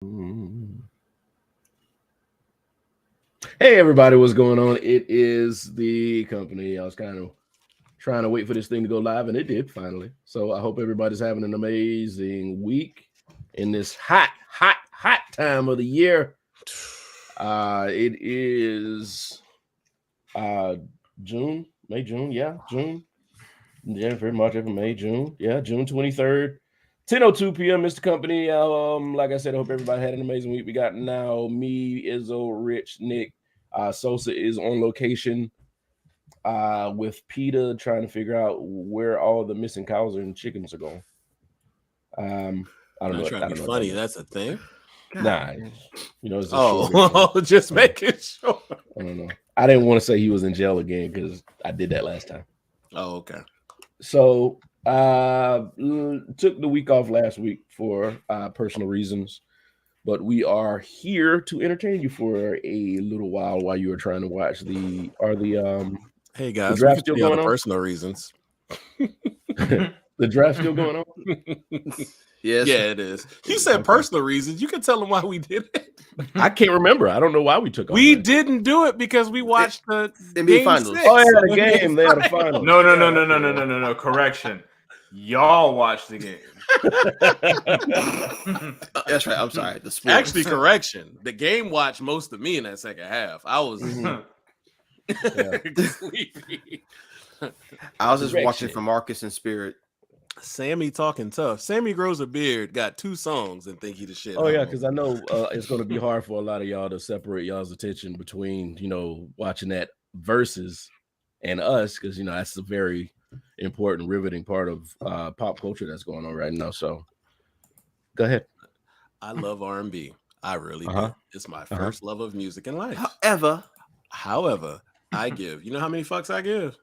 Hey everybody, what's going on? It is the company. I was kind of trying to wait for this thing to go live, and it did finally. So I hope everybody's having an amazing week in this hot time of the year. It is June, June, January, March, April, May, June, June 23rd. 10:02 p.m. Mr. Company. Like I said, I hope everybody had an amazing week. We got now me, Izzo, Rich, Nick. Sosa is on location with PETA trying to figure out where all the missing cows and chickens are going. I don't know. Trying to be funny. That's a thing. Nah, it's just making sure. I don't know. I didn't want to say he was in jail again because I did that last time. Oh, okay. So took the week off last week for personal reasons, but we are here to entertain you for a little while you are trying to watch the Hey guys, the draft still going on? Personal reasons. The draft still going on? Yes. Yeah, it is. You said personal reasons. You can tell them why we did it. I can't remember. I don't know why we took off. We didn't do it because we watched the NBA finals. Oh yeah, the game. They had a final. No. Correction. Y'all watched the game. That's right. I'm sorry. The sport. Actually, correction. The game watched most of me in that second half. I was sleepy. I was just watching for Marcus and Spirit. Sammy talking tough. Sammy grows a beard, got 2 songs, and think he the shit. Oh yeah, because I know it's going to be hard for a lot of y'all to separate y'all's attention between watching that Verzuz and us, because that's a very important, riveting part of pop culture that's going on right now. So go ahead. I love R&B. I really do. It's my first love of music in life. However, I give. You know how many fucks I give?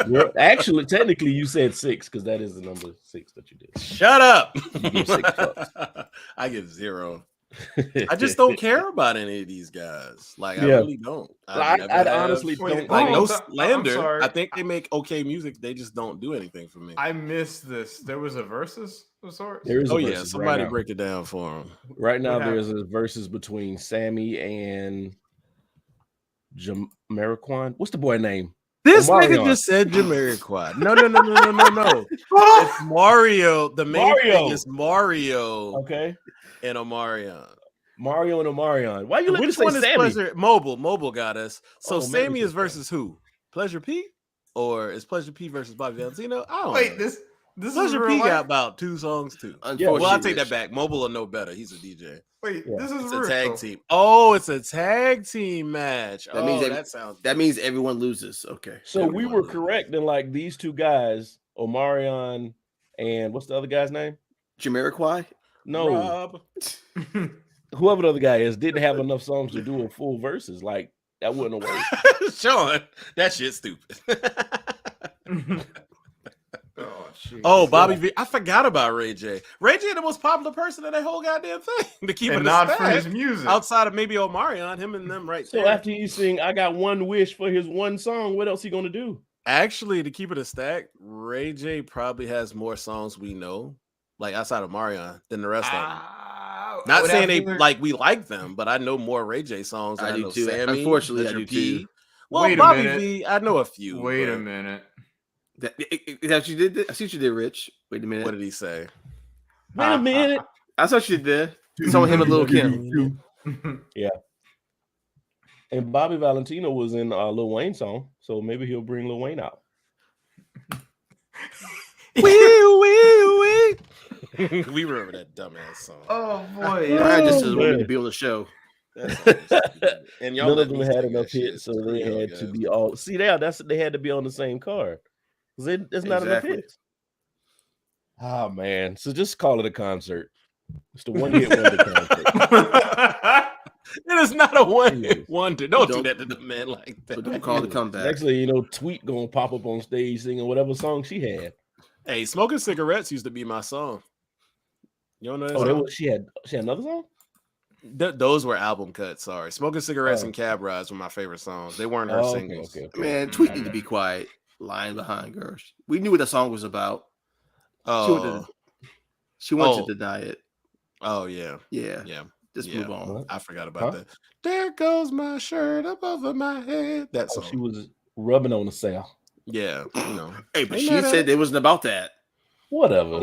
Well, actually, technically, you said 6 because that is the number 6 that you did. Shut up. You give 6 fucks. I give 0. I just don't care about any of these guys. Like, I really don't. I honestly don't. Like, no slander. I think they make okay music. They just don't do anything for me. I missed this. There was a Verzuz of sorts? There is a Versus somebody right break it down for them. Right now, there's a Verzuz between Sammy and Jamiroquai. What's the boy name? This nigga just said Jamiroquai. No. It's Mario. The main thing is Mario. Okay. And Omarion. Mario and Omarion. Why you let me say one Sammy? Is Pleasure? Mobile got us. So Sammy is versus who? Pleasure P? Or is Pleasure P versus Bobby Valentino? I don't know. This Pleasure P got about 2 songs too. Yeah, well, I'll take that back. Mobile will know better. He's a DJ. This is a tag team. Oh, it's a tag team match. That means everyone loses. Okay. So we were correct in like these 2 guys, Omarion and what's the other guy's name? Jamiroquai? No. Rob. Whoever the other guy is didn't have enough songs to do a full Verzuz. Like that wouldn't have worked. Sean, that shit's stupid. Oh, Bobby V. I forgot about Ray J. Ray J, the most popular person in that whole goddamn thing. To keep it not for his music. Outside of maybe Omarion, him and them right so there. After you sing I Got One Wish for his one song, what else he gonna do? Actually, to keep it a stack, Ray J probably has more songs we know, like outside of Marion, than the rest of them. Not saying they we like them, but I know more Ray J songs. I know too. Sammy, unfortunately, I do too. Well, Bobby V, I know a few. Wait a minute. That you did. I see what you did, Rich. Wait a minute. What did he say? Wait a minute. I saw what you did. So him and Lil Kim. Yeah. And Bobby Valentino was in Lil Wayne song, so maybe he'll bring Lil Wayne out. We remember that dumbass song. Oh boy, I just wanted to be on the show. And none of them had enough hits, so they had to be all. See, they had to be on the same card. There's not enough hits. Oh man, so just call it a concert. It's the one hit wonder concert. It is not a one hit wonder. Don't do that to the man like that. Don't call it a comeback. Actually, Tweet gonna pop up on stage singing whatever song she had. Hey, Smoking Cigarettes used to be my song. You don't know that song? She had another song? Those were album cuts. Sorry, Smoking Cigarettes and Cab Rides were my favorite songs. They weren't her singles. Okay. Man, Tweet need to be quiet. Lying behind girls. We knew what the song was about. Oh, She wants to deny it. Oh yeah. Just move on. What? I forgot about that. There goes my shirt up over my head. That song. She was rubbing on the sail. Yeah, Hey, but she said it wasn't about that. Whatever.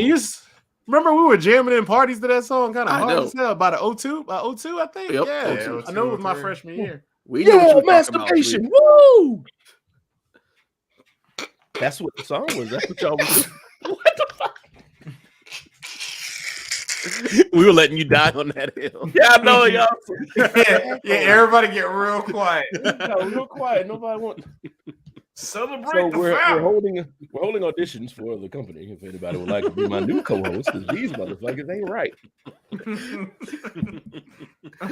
Remember we were jamming in parties to that song, kind of hard know. as hell. By the 02, I think. Yep, Yeah, 02. I know it was my freshman year. We know what you were masturbation. Woo! That's what the song was. That's what y'all was. What the fuck? We were letting you die on that hill. Yeah, I know y'all. Yeah, everybody get real quiet. No, real quiet. Nobody wants. Celebrate So we're holding auditions for the company. If anybody would like to be my new co-host, because these motherfuckers ain't right.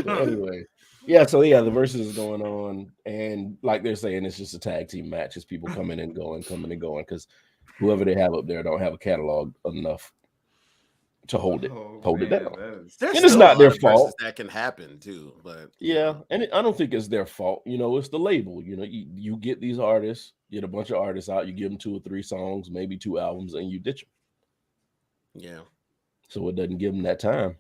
So anyway, the Verzuz is going on, and like they're saying, it's just a tag team match. It's people coming and going, because whoever they have up there don't have a catalog enough to hold it down. And it's not their fault. That can happen too, but and I don't think it's their fault. It's the label. You get these artists, get a bunch of artists out, you give them 2 or 3 songs, maybe 2 albums, and you ditch them. Yeah. So it doesn't give them that time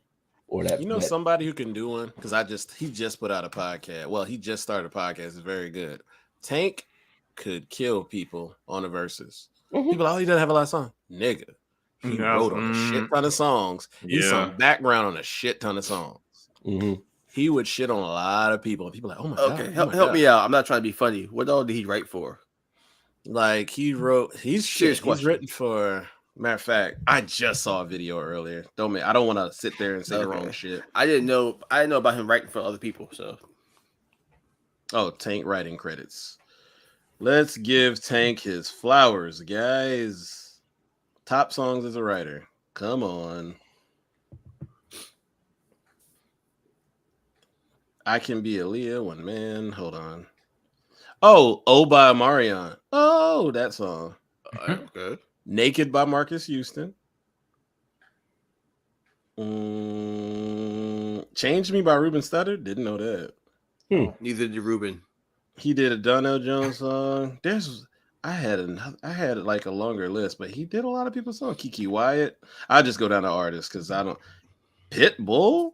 or that. Somebody who can do one, because he just put out a podcast. Well, he just started a podcast. It's very good. Tank could kill people on the Verzuz. Mm-hmm. People, he doesn't have a lot of songs, nigga. He wrote on a shit ton of songs. He's some background on a shit ton of songs. Mm-hmm. He would shit on a lot of people. And people are like, oh my God. Okay, help me out. I'm not trying to be funny. What all did he write for? Like he's written for. Matter of fact, I just saw a video earlier. I don't want to sit there and say the wrong shit. I didn't know about him writing for other people. So, Tank writing credits. Let's give Tank his flowers, guys. Top songs as a writer. Come on. I Can Be a Leah One Man. Hold on. Oh by Marion. Oh, that song. Okay. Naked by Marcus Houston. Change Me by Ruben Studdard. Didn't know that. Neither did Ruben. He did a Donnell Jones song. I had like a longer list, but he did a lot of people's songs. Kiki Wyatt. I'll just go down to artists because I don't. Pitbull.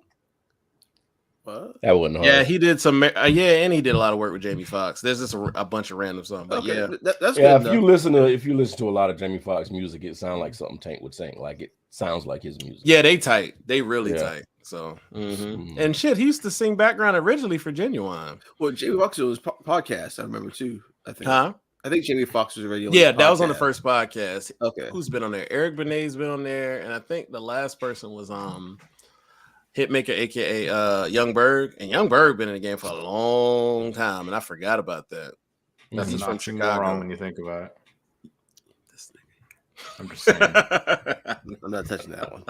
What? That wasn't hard. Yeah, he did some. And he did a lot of work with Jamie Foxx. There's just a bunch of random songs, but that's good. If you listen to a lot of Jamie Foxx music, it sounds like something Tank would sing. Like it sounds like his music. Yeah, they tight. They really tight. So, and shit, he used to sing background originally for Genuine. Well, Jamie Foxx was podcast. I remember too. I think. Huh? I think Jamie Foxx was already on that was on the first podcast. Okay. Who's been on there? Eric Benet's been on there, and I think the last person was Hitmaker, aka Young Berg. And Young Berg been in the game for a long time, and I forgot about that. That's He's from Chicago. Wrong when you think about it. This nigga. I'm just saying. I'm not touching that one.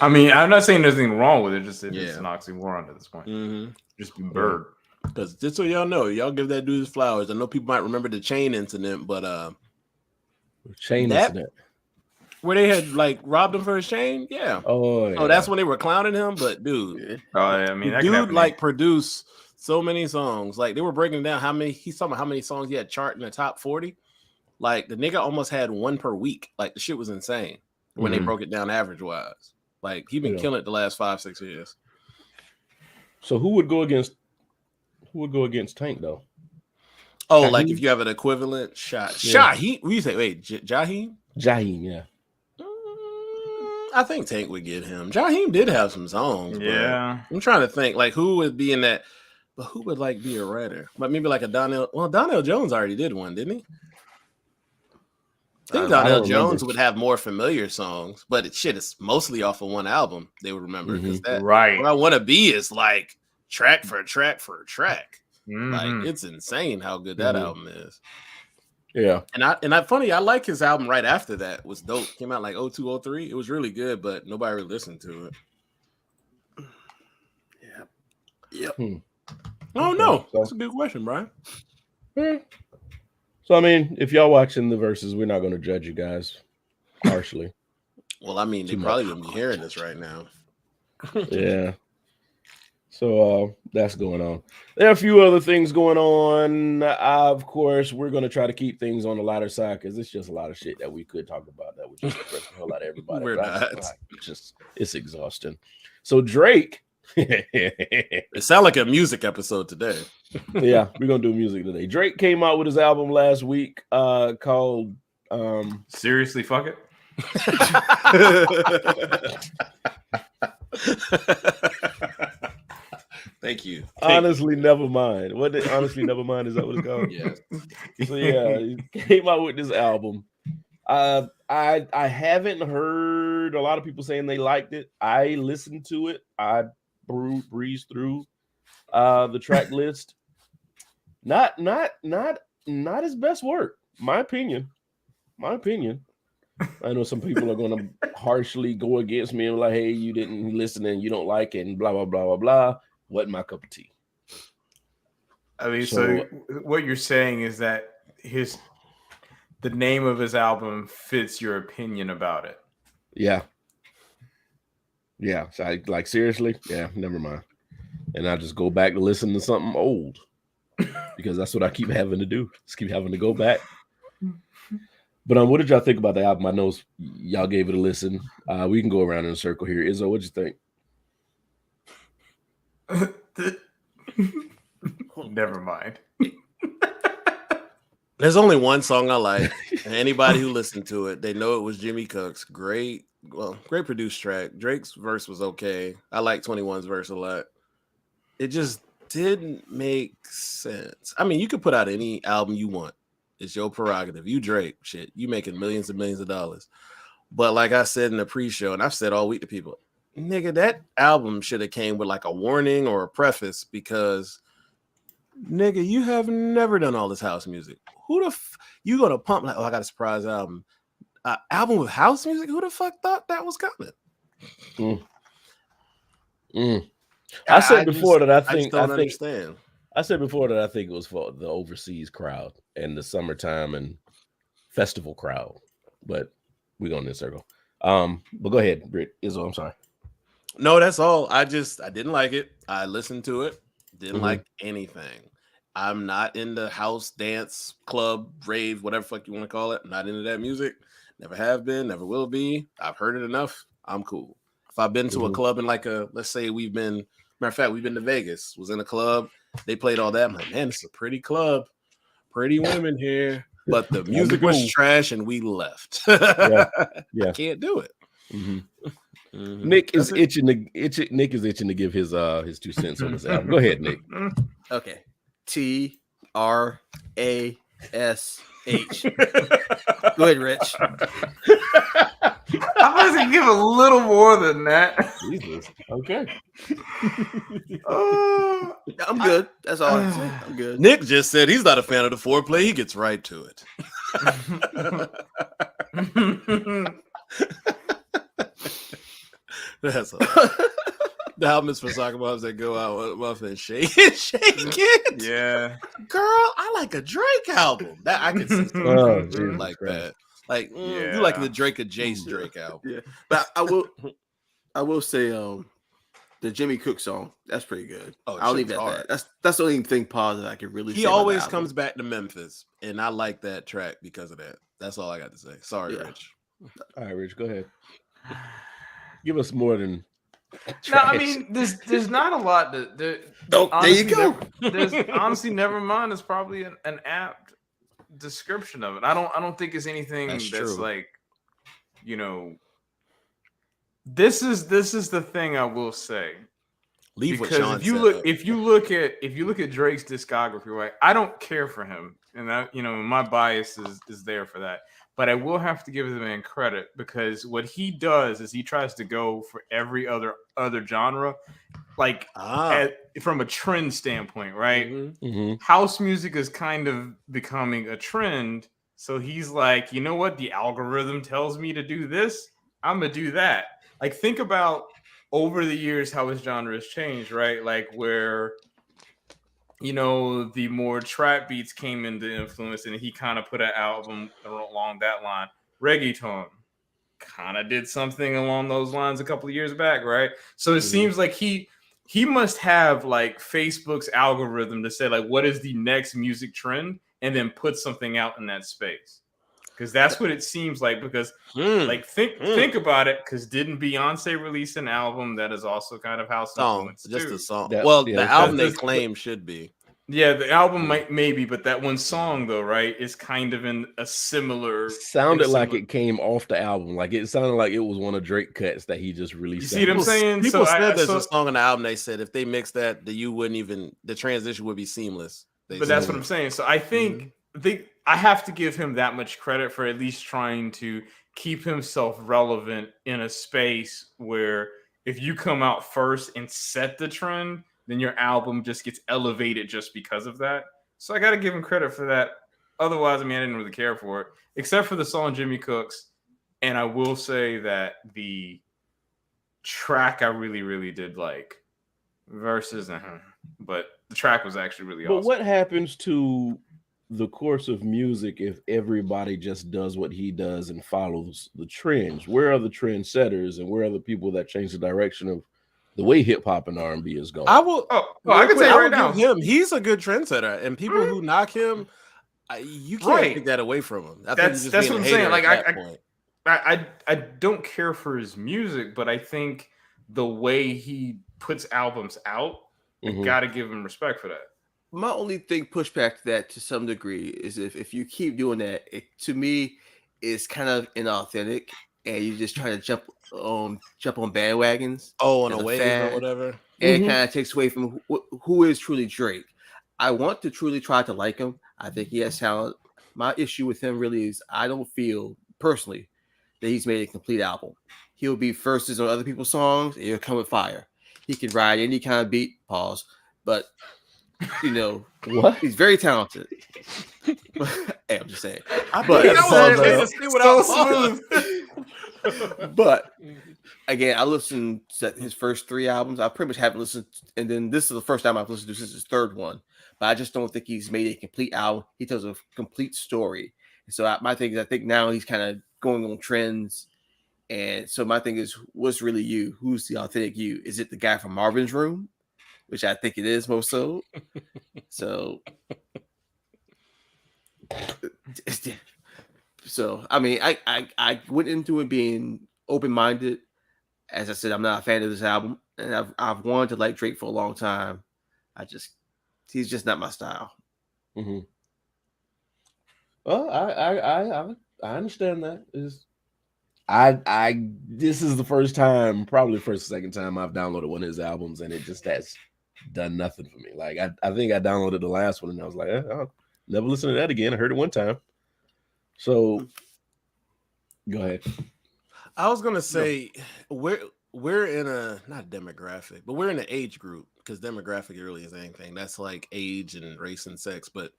I mean, I'm not saying there's anything wrong with it. Just it's an oxymoron at this point. Just be Berg. Because just so y'all know, y'all give that dude his flowers. I know people might remember the chain incident, but incident where they had like robbed him for his chain. Yeah. Oh, that's when they were clowning him. But dude, I mean, that dude like produced so many songs. Like they were breaking down he's talking about how many songs he had chart in the top 40. Like the nigga almost had one per week. Like the shit was insane when they broke it down average wise. Like he been killing it the last 5-6 years. So who would go against Tank though? Oh, Jaheim? like if you have an equivalent Shaheem. What do you say? Wait, Jaheim? Jaheim, yeah. I think Tank would get him. Jaheim did have some songs. Yeah. I'm trying to think like who would be in that, but who would like be a writer? But maybe like a Donnell. Well, Donnell Jones already did one, didn't he? I think Donnell Jones would have more familiar songs, but it's mostly off of one album. They would remember because that right. What I Want to Be is like track for track for track. Like it's insane how good that album is. Yeah. And I funny, I like his album right after that. It was dope. Came out like 0203. It was really good, but nobody really listened to it. Yeah. Oh no. That's a good question, Brian. So I mean, if y'all watching the Verzuz, we're not going to judge you guys harshly. Well, I mean, they probably wouldn't be hearing this right now. Yeah. So that's going on. There are a few other things going on. Of course, we're going to try to keep things on the lighter side because it's just a lot of shit that we could talk about that would just depress the hell out of everybody. We're not. It's exhausting. So Drake. It sounds like a music episode today. Yeah, we're going to do music today. Drake came out with his album last week called Seriously, fuck it. Thank you. Honestly, never mind. Honestly, never mind. Is that what it's called? Yeah. So yeah, he came out with this album. I haven't heard a lot of people saying they liked it. I listened to it. I breezed through the track list. Not his best work. My opinion. I know some people are going to harshly go against me and like, hey, you didn't listen and you don't like it and blah, blah, blah, blah, blah. Wasn't my cup of tea. I mean, so what you're saying is that the name of his album fits your opinion about it. Yeah. Yeah. So seriously? Yeah, never mind. And I just go back to listen to something old because that's what I keep having to do. Just keep having to go back. But what did y'all think about the album? I know y'all gave it a listen. We can go around in a circle here. Izzo, what'd you think? Never mind. There's only one song I like. And anybody who listened to it, they know it was Jimmy Cook's great produced track. Drake's verse was okay. I like 21's verse a lot. It just didn't make sense. I mean, you could put out any album you want. It's your prerogative. You Drake, shit. You making millions and millions of dollars. But like I said in the pre-show, and I've said all week to people, nigga, that album should have came with like a warning or a preface because, nigga, you have never done all this house music. Who the you gonna pump like, oh, I got a surprise album. Album with house music? Who the fuck thought that was coming? I said before that I think understand. I said before that I think it was for the overseas crowd and the summertime and festival crowd, but we're going in this circle. But go ahead, Izzo. I'm sorry. No, that's all. I didn't like it. I listened to it. Didn't like anything. I'm not into house, dance, club, rave, whatever fuck you want to call it. I'm not into that music. Never have been. Never will be. I've heard it enough. I'm cool. If I've been to a club and let's say we've been to Vegas, was in a club. They played all that. I'm like, man, it's a pretty club. Pretty women here. But the music was trash and we left. Yeah. I can't do it. Nick is itching to give his 2 cents on this album. Go ahead, Nick. Okay. TRASH. Go ahead, Rich. I was gonna give a little more than that. Jesus. Okay. I'm good. That's all I say. I'm good. Nick just said he's not a fan of the foreplay. He gets right to it. That's all. The album is for soccer moms that go out and shake it. Yeah. Girl, I like a Drake album. That I can see something like that. Like you like the Drake of Jace Drake album. Yeah. But I will say the Jimmy Cook song, that's pretty good. I'll leave that at that. That's the only thing positive I can really say. He always comes back to Memphis, and I like that track because of that. That's all I got to say. Sorry, Rich. All right, Rich, go ahead. Give us more than trash. No, I mean, there's not a lot to there you go. There's honestly, never mind. It's probably an apt description of it. I don't think it's anything that's like, this is the thing I will say. Leave because what Sean if you look at Drake's discography, right? I don't care for him, and that my bias is there for that. But I will have to give the man credit because what he does is he tries to go for every other genre, like from a trend standpoint, right? Mm-hmm. House music is kind of becoming a trend. So he's like, you know what? The algorithm tells me to do this. I'm going to do that. Like, think about over the years how his genre has changed, right? Like where, the more trap beats came into influence and he kind of put an album along that line. Reggaeton kind of did something along those lines a couple of years back, right? So it seems like he he must have like Facebook's algorithm to say like what is the next music trend, and then put something out in that space. Because that's what it seems like. Because like think about it. Because didn't Beyonce release an album that is also kind of house influenced? Just too? a song. Yeah, well, the album they claim should be. Yeah, the album might maybe, but that one song though, right, is kind of in a similar. Sounded like it came off the album. Like it sounded like it was one of Drake cuts that he just released. You see what I'm saying? People said there's a song on the album. They said if they mix that, you wouldn't even the transition would be seamless. But that's what I'm saying. So I think I have to give him that much credit for at least trying to keep himself relevant in a space where if you come out first and set the trend, then your album just gets elevated just because of that. So I got to give him credit for that. Otherwise, I mean, I didn't really care for it, except for the song Jimmy Cooks. And I will say that the track I really, really did like. Versus, but the track was actually really awesome. But what happens to the course of music if everybody just does what he does and follows the trends? Where are the trendsetters, and where are the people that change the direction of the way hip hop and R&B is going? I will. I can tell you right now, he's a good trendsetter, and people who knock him, you can't take that away from him. That's what I'm saying. Like I don't care for his music, but I think the way he puts albums out, I gotta give him respect for that. My only thing pushback to that to some degree is if you keep doing that, it to me is kind of inauthentic, and you're just trying to jump on bandwagons. On a wave or whatever. And it kind of takes away from who is truly Drake. I want to truly try to like him. I think he has talent. My issue with him really is I don't feel personally that he's made a complete album. He'll be verses on other people's songs, and he'll come with fire. He can ride any kind of beat, but you know what? He's very talented. Hey, I'm just saying. But again, I listened to his first 3 albums. I pretty much haven't listened, and then this is the first time I've listened to since his 3rd one. But I just don't think he's made a complete album. He tells a complete story. So my thing is, I think now he's kind of going on trends. And so my thing is, what's really you? Who's the authentic you? Is it the guy from Marvin's Room? Which I think it is most so. So I mean, I went into it being open-minded. As I said, I'm not a fan of this album, and I've wanted to like Drake for a long time. He's just not my style. Mm-hmm. Well, I understand that. This is the first time, probably first or second time I've downloaded one of his albums, and it just has done nothing for me. Like I think I downloaded the last one and I was like, I'll never listen to that again. I heard it one time. So go ahead. I was gonna say we're in a not demographic, but we're in an age group, because demographic really is anything. That's like age and race and sex, but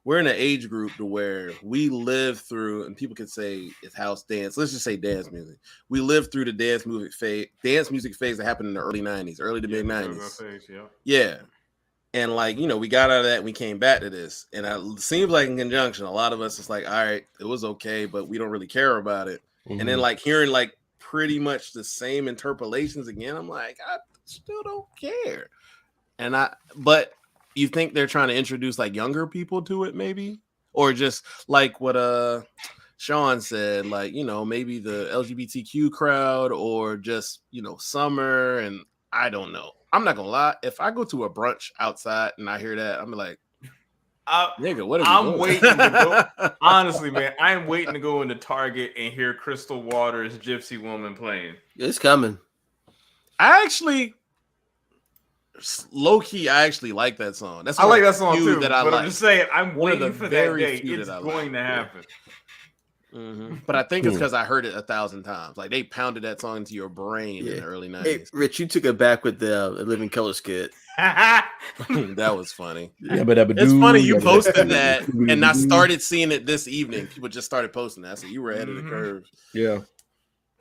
we're in an age group to where we live through, and people could say it's house dance. Let's just say dance music. We lived through the dance music phase that happened in the early 90s, early to mid 90s. Yeah. And like, we got out of that and we came back to this. And it seems like in conjunction, a lot of us it's like, all right, it was okay, but we don't really care about it. Mm-hmm. And then like hearing like pretty much the same interpolations again, I'm like, I still don't care. But you think they're trying to introduce like younger people to it, maybe? Or just like what Sean said, like, maybe the LGBTQ crowd, or just, summer, and I don't know. I'm not gonna lie. If I go to a brunch outside and I hear that, I'm like, nigga, what are you doing? Waiting to go. Honestly, man, I'm waiting to go into Target and hear Crystal Waters' Gypsy Woman playing. It's coming. I actually, low key, I actually like that song. I like that song too. But I'm just saying, I'm waiting for that day. It's going to happen. Mm-hmm. But I think it's because I heard it 1,000 times. Like they pounded that song into your brain in the early 90s. Hey, Rich, you took it back with the Living Color skit. That was funny. Yeah, but it's funny you posted that, and I started seeing it this evening. People just started posting that, so you were ahead of the curve. Yeah,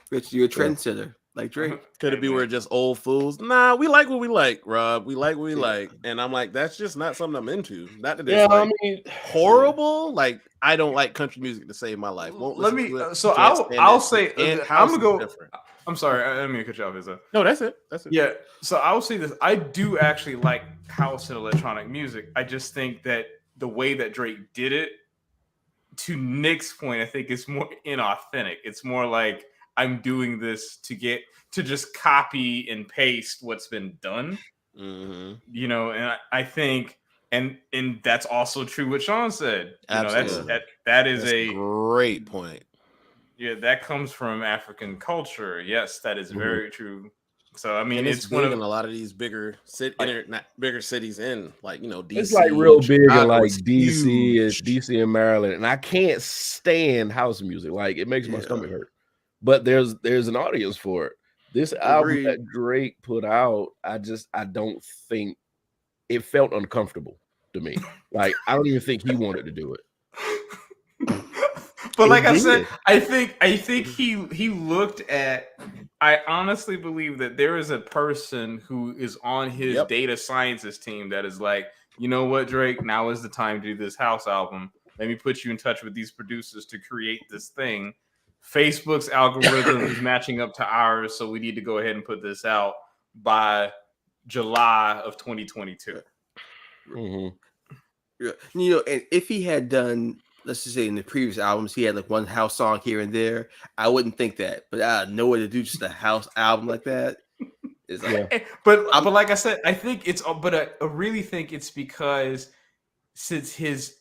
Rich, you're a trendsetter. like Drake. Could it be we're just old fools? Nah, we like what we like, Rob. We like what we like, and I'm like, that's just not something I'm into. Not that it's horrible. Like I don't like country music to save my life. Won't Let listen me. to it. So Can't stand I'll it. say And I'm house gonna go. is different. I'm sorry, I'm gonna cut you off, Izzo. No, that's it. That's it. Yeah. So I will say this: I do actually like house and electronic music. I just think that the way that Drake did it, to Nick's point, I think it's more inauthentic. It's more like I'm doing this to just copy and paste what's been done. Mm-hmm. You know, and I think, and that's also true what Sean said. You Absolutely. know, that is that's a great point. Yeah, that comes from African culture. Yes, that is very true. So I mean, and it's big one of in a lot of these bigger cities in like DC. It's like real big in Chicago like is DC and Maryland, and I can't stand house music. Like it makes my stomach hurt. But there's an audience for it. This album that Drake put out, I don't think it felt uncomfortable to me. Like I don't even think he wanted to do it. But like I said, I think he looked at. I honestly believe that there is a person who is on his data scientist team that is like, you know what, Drake, now is the time to do this house album. Let me put you in touch with these producers to create this thing. Facebook's algorithm is matching up to ours, so we need to go ahead and put this out by July of 2022. Mm-hmm. Yeah. You know, and if he had done, let's just say in the previous albums, he had like one house song here and there, I wouldn't think that. But I had no way to do just a house album like that. It's like, but like I said, I think it's, but I really think it's because since his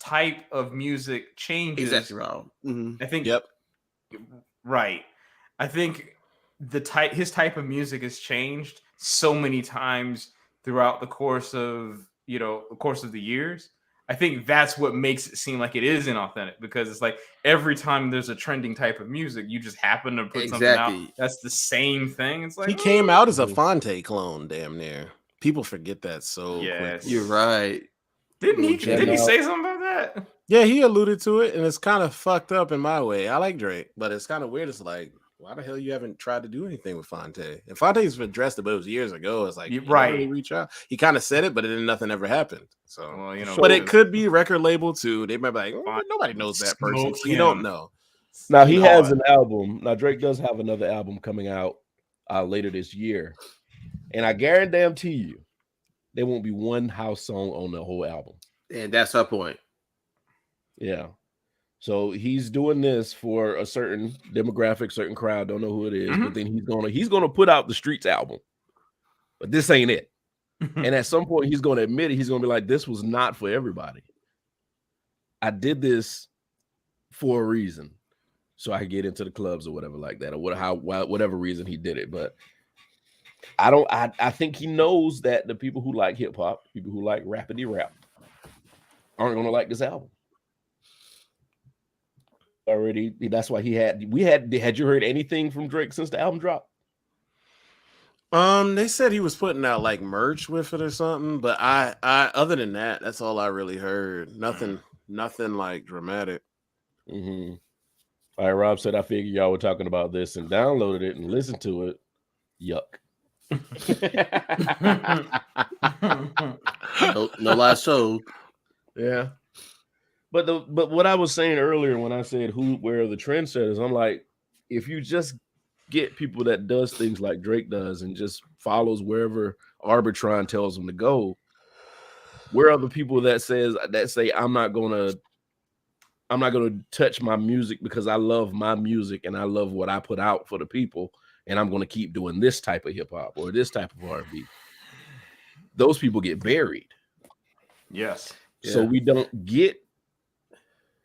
type of music changes. Exactly wrong. Mm-hmm. I think. Right. I think his type of music has changed so many times throughout the course of the years. I think that's what makes it seem like it is inauthentic, because it's like every time there's a trending type of music, you just happen to put something out that's the same thing. It's like he came out as a Fonte clone, damn near. People forget that so quick. You're right. Didn't he say something about that? Yeah, he alluded to it, and it's kind of fucked up in my way. I like Drake, but it's kind of weird. It's like, why the hell you haven't tried to do anything with Fonte? And Fonte's addressed it, but it was years ago. It's like, right. Reach out. He kind of said it, but nothing ever happened. So, well, but it could be record label too. They might be like, nobody knows that person, so you don't know. Now he has an album. Now Drake does have another album coming out later this year, and I guarantee you, there won't be one house song on the whole album. And that's our point. Yeah. So he's doing this for a certain demographic, certain crowd. Don't know who it is, but then he's gonna put out the Streets album. But this ain't it. And at some point, he's gonna admit it. He's gonna be like, "This was not for everybody. I did this for a reason, so I could get into the clubs or whatever like that, or whatever reason he did it." But I think he knows that the people who like hip hop, people who like rapidy rap, aren't gonna like this album. Already, that's why had you heard anything from Drake since the album dropped? They said he was putting out like merch with it or something, but I other than that, that's all I really heard. Nothing like dramatic. Mm-hmm. All right, Rob said, I figured y'all were talking about this and downloaded it and listened to it. Yuck. no lies told. Yeah. But what I was saying earlier when I said where are the trendsetters, I'm like, if you just get people that does things like Drake does and just follows wherever Arbitron tells them to go, where are the people that say I'm not gonna touch my music because I love my music and I love what I put out for the people, and I'm gonna keep doing this type of hip hop or this type of R&B? Those people get buried. Yes. So we don't get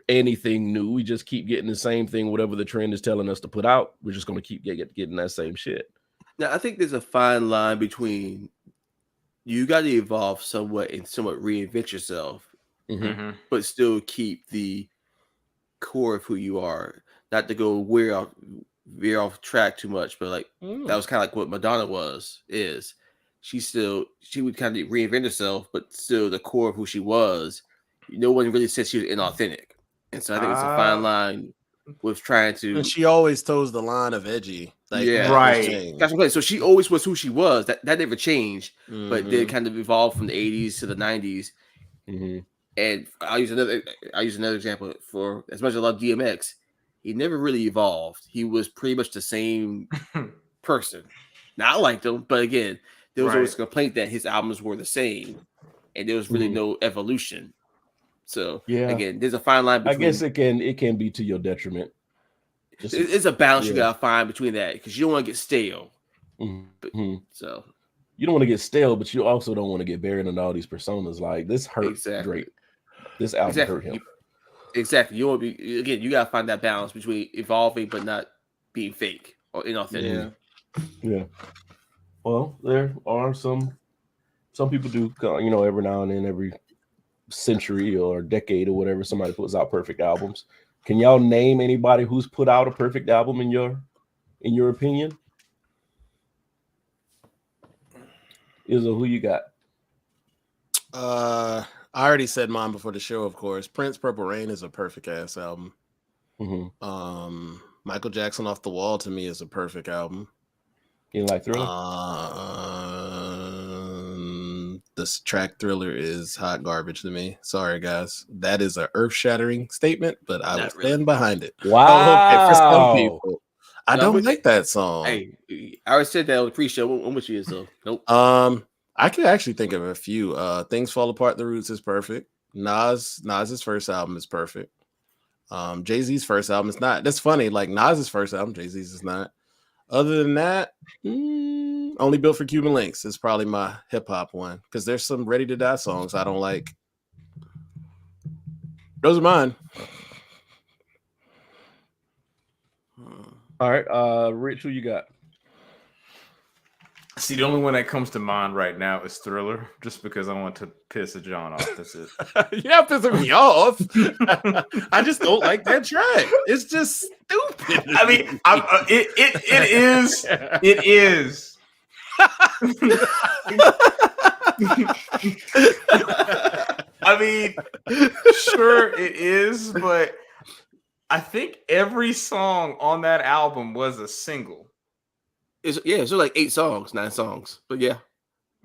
anything new. We just keep getting the same thing, whatever the trend is telling us to put out. We're just going to keep getting that same shit. Now, I think there's a fine line between you got to evolve somewhat and somewhat reinvent yourself, but still keep the core of who you are. Not to go veer off track too much, but like that was kind of like what Madonna is. She would kind of reinvent herself, but still the core of who she was. No one really said she was inauthentic. And so I think it's a fine line was trying to. And she always toes the line of edgy. Like, Yeah, right. That's okay. So she always was who she was. That never changed, but did kind of evolve from the 80s to the 90s. Mm-hmm. And I'll use another example. For as much as I love DMX, he never really evolved. He was pretty much the same person. Now I liked him, but again, there was always a complaint that his albums were the same, and there was really no evolution. So again, there's a fine line between. I guess it can be to your detriment. It's a balance you gotta find between that because you don't want to get stale. So you don't want to get stale, but you also don't want to get buried in all these personas. Like this hurt Drake. This album hurt him. Exactly. You want to be again. You gotta find that balance between evolving but not being fake or inauthentic. Yeah. Well, there are some people do, every now and then, every century or decade or whatever, somebody puts out perfect albums. Can y'all name anybody who's put out a perfect album in your opinion? Izzo, who you got? I already said mine before the show, of course. Prince Purple Rain is a perfect ass album. Michael Jackson Off the Wall to me is a perfect album. You like Thriller? This track Thriller is hot garbage to me. Sorry, guys. That is an earth-shattering statement, but I will stand behind it. Wow. Okay, for some people. I don't like that song. Hey, I already said that on the pre-show. What much is though? Nope. I can actually think of a few. Things Fall Apart, The Roots is perfect. Nas's first album is perfect. Jay-Z's first album is not. That's funny. Like Nas's first album, Jay-Z's is not. Other than that, Only Built for Cuban Links is probably my hip hop one because there's some Ready to Die songs I don't like. Those are mine. All right, Rich, who you got? See, the only one that comes to mind right now is Thriller, just because I want to piss a John off. That's it. You're not pissing me off. I just don't like that track. It's just stupid. I mean, it is. It is. I mean, sure it is, but I think every song on that album was a single. It's like 8 songs, 9 songs, but yeah.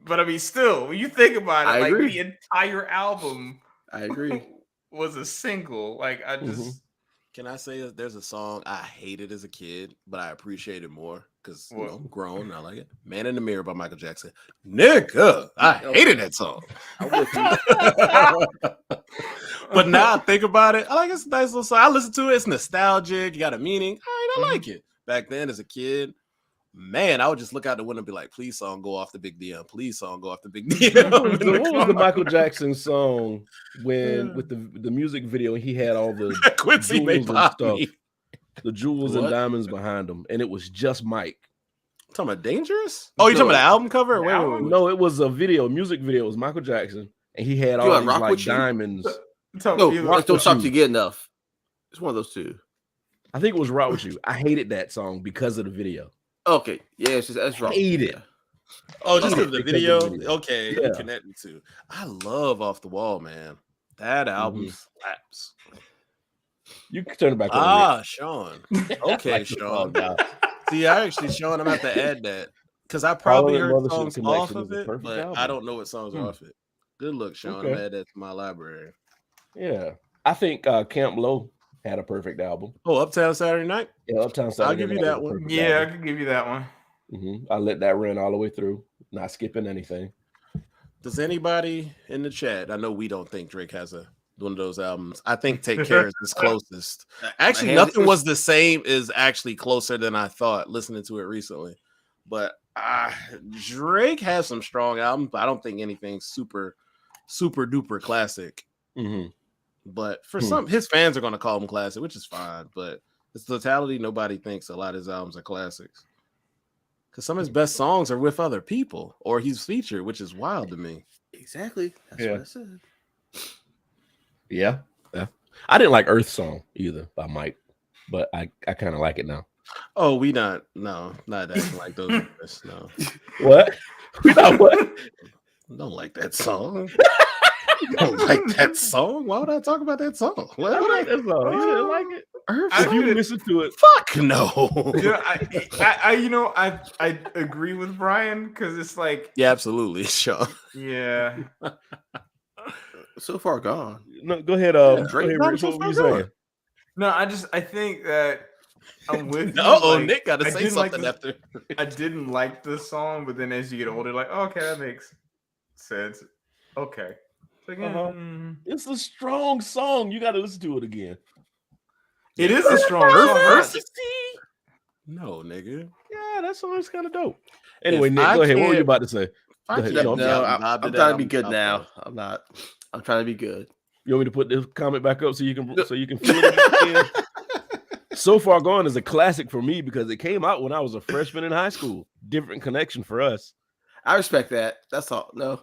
But I mean, still, when you think about it, I like agree. the entire album, I agree, was a single. Like I just can I say that there's a song I hated as a kid, but I appreciate it more because I'm grown and I like it. Man in the Mirror by Michael Jackson. Nigga, I hated that song. But now I think about it, I like it's a nice little song. I listen to it, it's nostalgic, you got a meaning. I like it. Back then as a kid, man, I would just look out the window and be like, please song go off the big DM. Please song go off the big DM. What was the Michael Jackson song when with the music video he had all the Quincy jewels and stuff, me. the jewels and diamonds behind him, and it was just Mike. Talking about Dangerous? Oh, you talking about the album cover? Wait. No, it was a music video. It was Michael Jackson, and he had all these like diamonds. No, Don't Talk to You Get Enough. It's one of those two. I think it was Rock With You. I hated that song because of the video. Okay, yeah, it's just that's right. Hate it. Oh, just because the video. Okay, yeah. Connected to. I love Off the Wall, man. That album slaps. You can turn it back on. Sean. Okay, like Sean. See, Sean, I'm gonna have to add that because I probably heard songs off of it, but album. I don't know what songs are off it. Good look, Sean. I'm add that to my library. Yeah, I think Camp Low had a perfect album. Oh, Uptown Saturday Night? Yeah, Uptown Saturday Night. I'll give you that one. Yeah, album. I can give you that one. I let that run all the way through, not skipping anything. Does anybody in the chat? I know we don't think Drake has one of those albums. I think Take Care is his closest. Actually, Nothing Was the Same is actually closer than I thought listening to it recently. But Drake has some strong albums, but I don't think anything's super, super duper classic. But for some, his fans are going to call him classic, which is fine. But it's totality. Nobody thinks a lot of his albums are classics because some of his best songs are with other people or he's featured, which is wild to me. Exactly. That's what I said. Yeah. I didn't like Earth Song either by Mike, but I kind of like it now. Oh, not acting like those. No. What? We not what? Don't like that song. You don't like that song? Why would I talk about that song? I like that song. You didn't like it? I If you did- listen to it, Fuck no. I agree with Brian because it's like, Yeah, absolutely, Sean. yeah. So far gone. no, go ahead. Yeah, Go Drake ahead, not Rich. so What were you far gone. saying? No, I think that I'm with you. Uh-oh, like, Nick got to I say didn't like something this- after. I didn't like the song, but then as you get older, like, okay, that makes sense. Okay. It's like, Uh-huh. It's a strong song. You got to listen to it again. It is a strong song. Verzuz? No, nigga. Yeah, that song's kind of dope. Anyway, If Nick, I go ahead. What were you can't- about to say? I Go ahead. can't No, No, vibe I'm to that, trying to be I'm good out now. there. I'm not. I'm trying to be good. You want me to put this comment back up so you can feel it again? So Far Gone is a classic for me because it came out when I was a freshman in high school. Different connection for us. I respect that. That's all. No.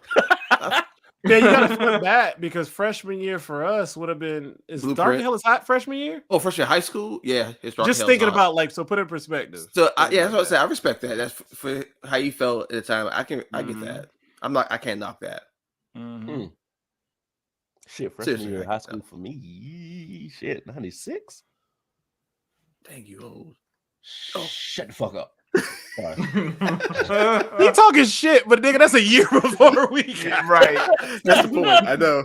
Yeah, you gotta flip back because freshman year for us would have been Dark Blueprint. Hell is Hot freshman year? Oh, first year high school? Yeah. It's Dark Just Hell's thinking Hot. about so put it in perspective. So yeah, Thinking that's what I about said. I respect that. That's for how you felt at the time. I get Mhm. that. I can't knock that. Mhm. Shit, freshman Seriously, year I of high can school tell. for me. Shit, 96? Dang, you old. Shut the fuck up. Sorry. He talking shit, but nigga, that's a year before we got Right. That's the point. I know.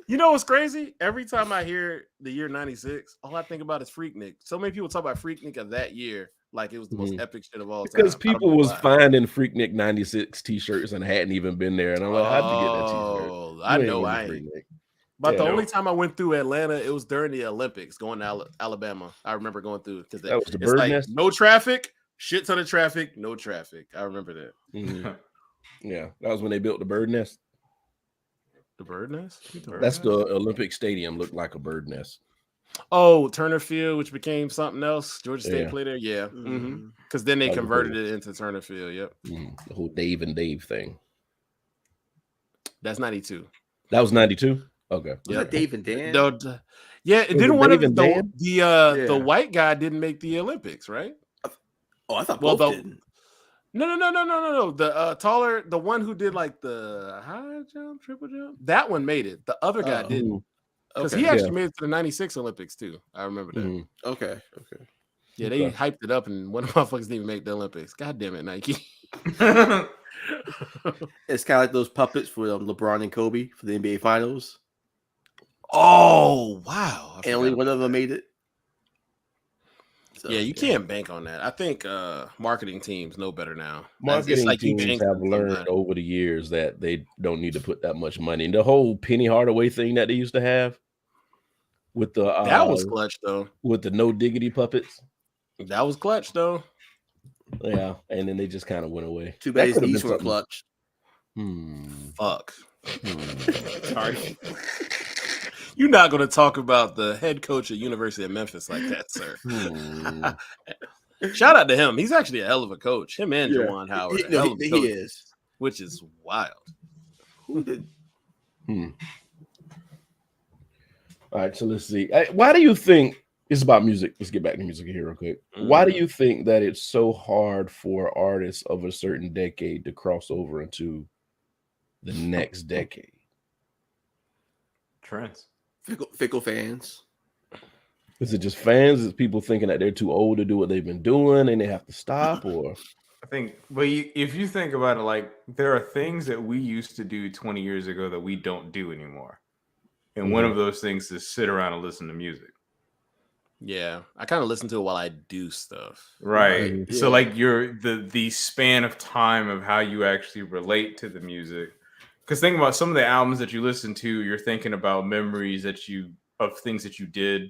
You know what's crazy? Every time I hear the year 96, all I think about is Freaknik. So many people talk about Freaknik of that year like it was the most epic shit of all time. Because I don't people know was why. finding Freaknik 96 t-shirts and hadn't even been there. And I'm like, how'd you get that t-shirt? Oh, You I ain't know really I ain't. Freaknik. But Yeah, the no. only time I went through Atlanta, it was during the Olympics, going to Alabama. I remember going through because That was the it's bird like nest? no traffic, shit ton of traffic, no traffic. I remember that. Mhm. Yeah, that was when they built the bird nest. The bird nest? What you talking That's about? the Olympic Stadium looked like a bird nest. Oh, Turner Field, which became something else. Georgia State Yeah. played there. Yeah. Mhm. Because then they That was converted cool. it into Turner Field. Yep. The whole Dave and Dave thing. That's 92. That was 92? Okay. Was that Dave and Dan? Yeah, it Was didn't it one of Dave and the Dan? the Yeah. white guy didn't make the Olympics, right? Oh, I thought Well, both the- didn't. No. The taller, the one who did like the high jump, triple jump, that one made it. The other guy Oh. didn't. Because Okay. he actually Yeah. made it to the 96 Olympics too. I remember that. Mhm. Okay. Yeah, they Okay. hyped it up and one of the motherfuckers didn't even make the Olympics. God damn it, Nike. It's kind of like those puppets for LeBron and Kobe for the NBA Finals, Oh, wow. and only one of them made it. So, Yeah, you can't bank on that. I think marketing teams know better now. It's Marketing like you teams jinxing have learned somebody. over the years that they don't need to put that much money. The whole Penny Hardaway thing that they used to have with the That was clutch though. with the no diggity puppets. That was clutch though. Yeah, and then they just kind of went away. Too That bad his could have knees been were something- clutch. Fuck. Hmm. Sorry. You're not going to talk about the head coach at University of Memphis like that, sir. Hmm. Shout out to him. He's actually a hell of a coach. Him and Yeah. Juwan Howard. He, a no, hell of a he coach, is. which is wild. Who did? All right, so let's see. Why do you think it's about music? Let's get back to music here real quick. Why do you think that it's so hard for artists of a certain decade to cross over into the next decade? Trends. Fickle fans. Is it just fans? Is it people thinking that they're too old to do what they've been doing and they have to stop? Or I think, but if you think about it, like there are things that we used to do 20 years ago that we don't do anymore. And one of those things is sit around and listen to music. Yeah, I kind of listen to it while I do stuff. Right. Yeah. So like the span of time of how you actually relate to the music. Because think about some of the albums that you listen to, you're thinking about memories of things that you did,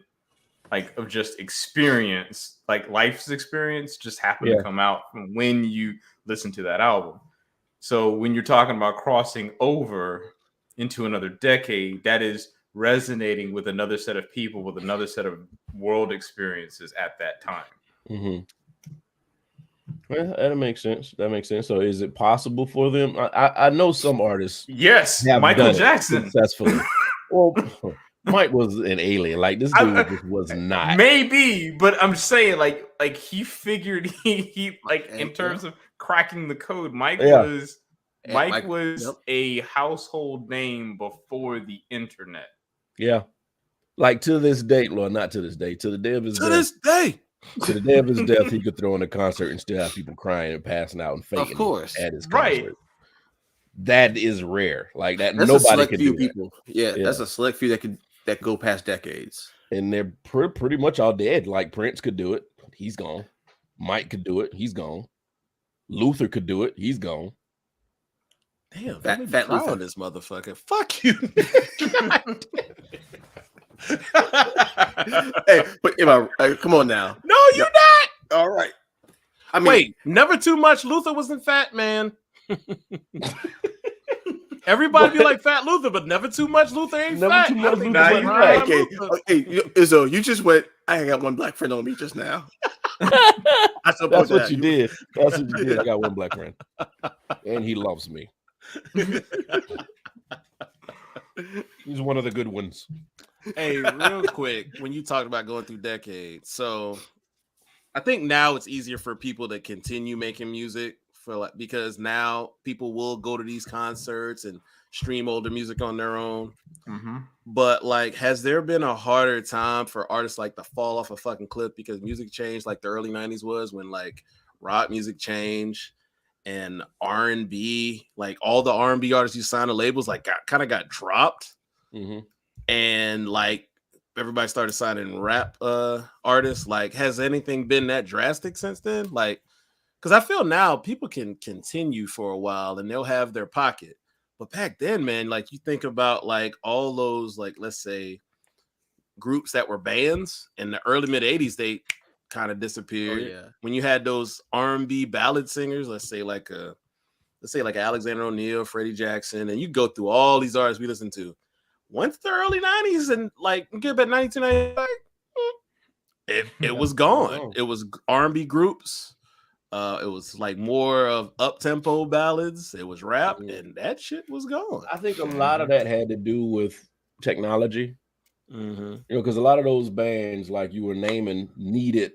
like of just experience, like life's experience just happened to come out from when you listen to that album. So when you're talking about crossing over into another decade, that is resonating with another set of people, with another set of world experiences at that time. Well, that makes sense. That makes sense. So is it possible for them? I know some artists Yes, have Michael done it Jackson. successfully. Well, Mike was an alien. Like this dude just was not. Maybe, but I'm saying like he figured he like in terms of cracking the code, Mike was Mike was a household name before the internet. Yeah. Like to this date, Lord, not to this day, to the day of his death. To this day. To the day of his death, he could throw in a concert and still have people crying and passing out and fainting. Of course. At his concert. Right. That is rare. Like that, that's nobody can do people. Yeah, that's a select few that go past decades. And they're pretty much all dead. Like Prince could do it. He's gone. Mike could do it. He's gone. Luther could do it. He's gone. Damn, fat Luther, this motherfucker. Fuck you. Hey, but come on now. No, you're not. All right. I mean, wait, never too much. Luther wasn't fat, man. Everybody be like Fat Luther, but never too much. Luther ain't never fat. Too much Luther ain't fat. Okay, Izzo, you just went. I got one black friend on me just now. That's what you did. That's what you did. I got one black friend, and he loves me. He's one of the good ones. Hey, real quick, when you talked about going through decades, so I think now it's easier for people to continue making music because now people will go to these concerts and stream older music on their own. Mm-hmm. But like, has there been a harder time for artists like to fall off a fucking cliff because music changed like the early 90s was when like rock music changed and R&B, like all the R&B artists you signed to labels like got dropped. Mm-hmm. And like everybody started signing rap artists. Like, has anything been that drastic since then? Like, because I feel now people can continue for a while and they'll have their pocket. But back then, man, like you think about like all those, like, let's say groups that were bands in the early mid 80s, they kind of disappeared. Oh, yeah. When you had those R&B ballad singers, let's say like Alexander O'Neal, Freddie Jackson, and you go through all these artists we listen to. Once the early 90s and like get about 1995, it was gone. It was R&B groups. It was like more of up-tempo ballads. It was rap, and that shit was gone. I think a lot of that had to do with technology. Mm-hmm. You know, because a lot of those bands, like you were naming, needed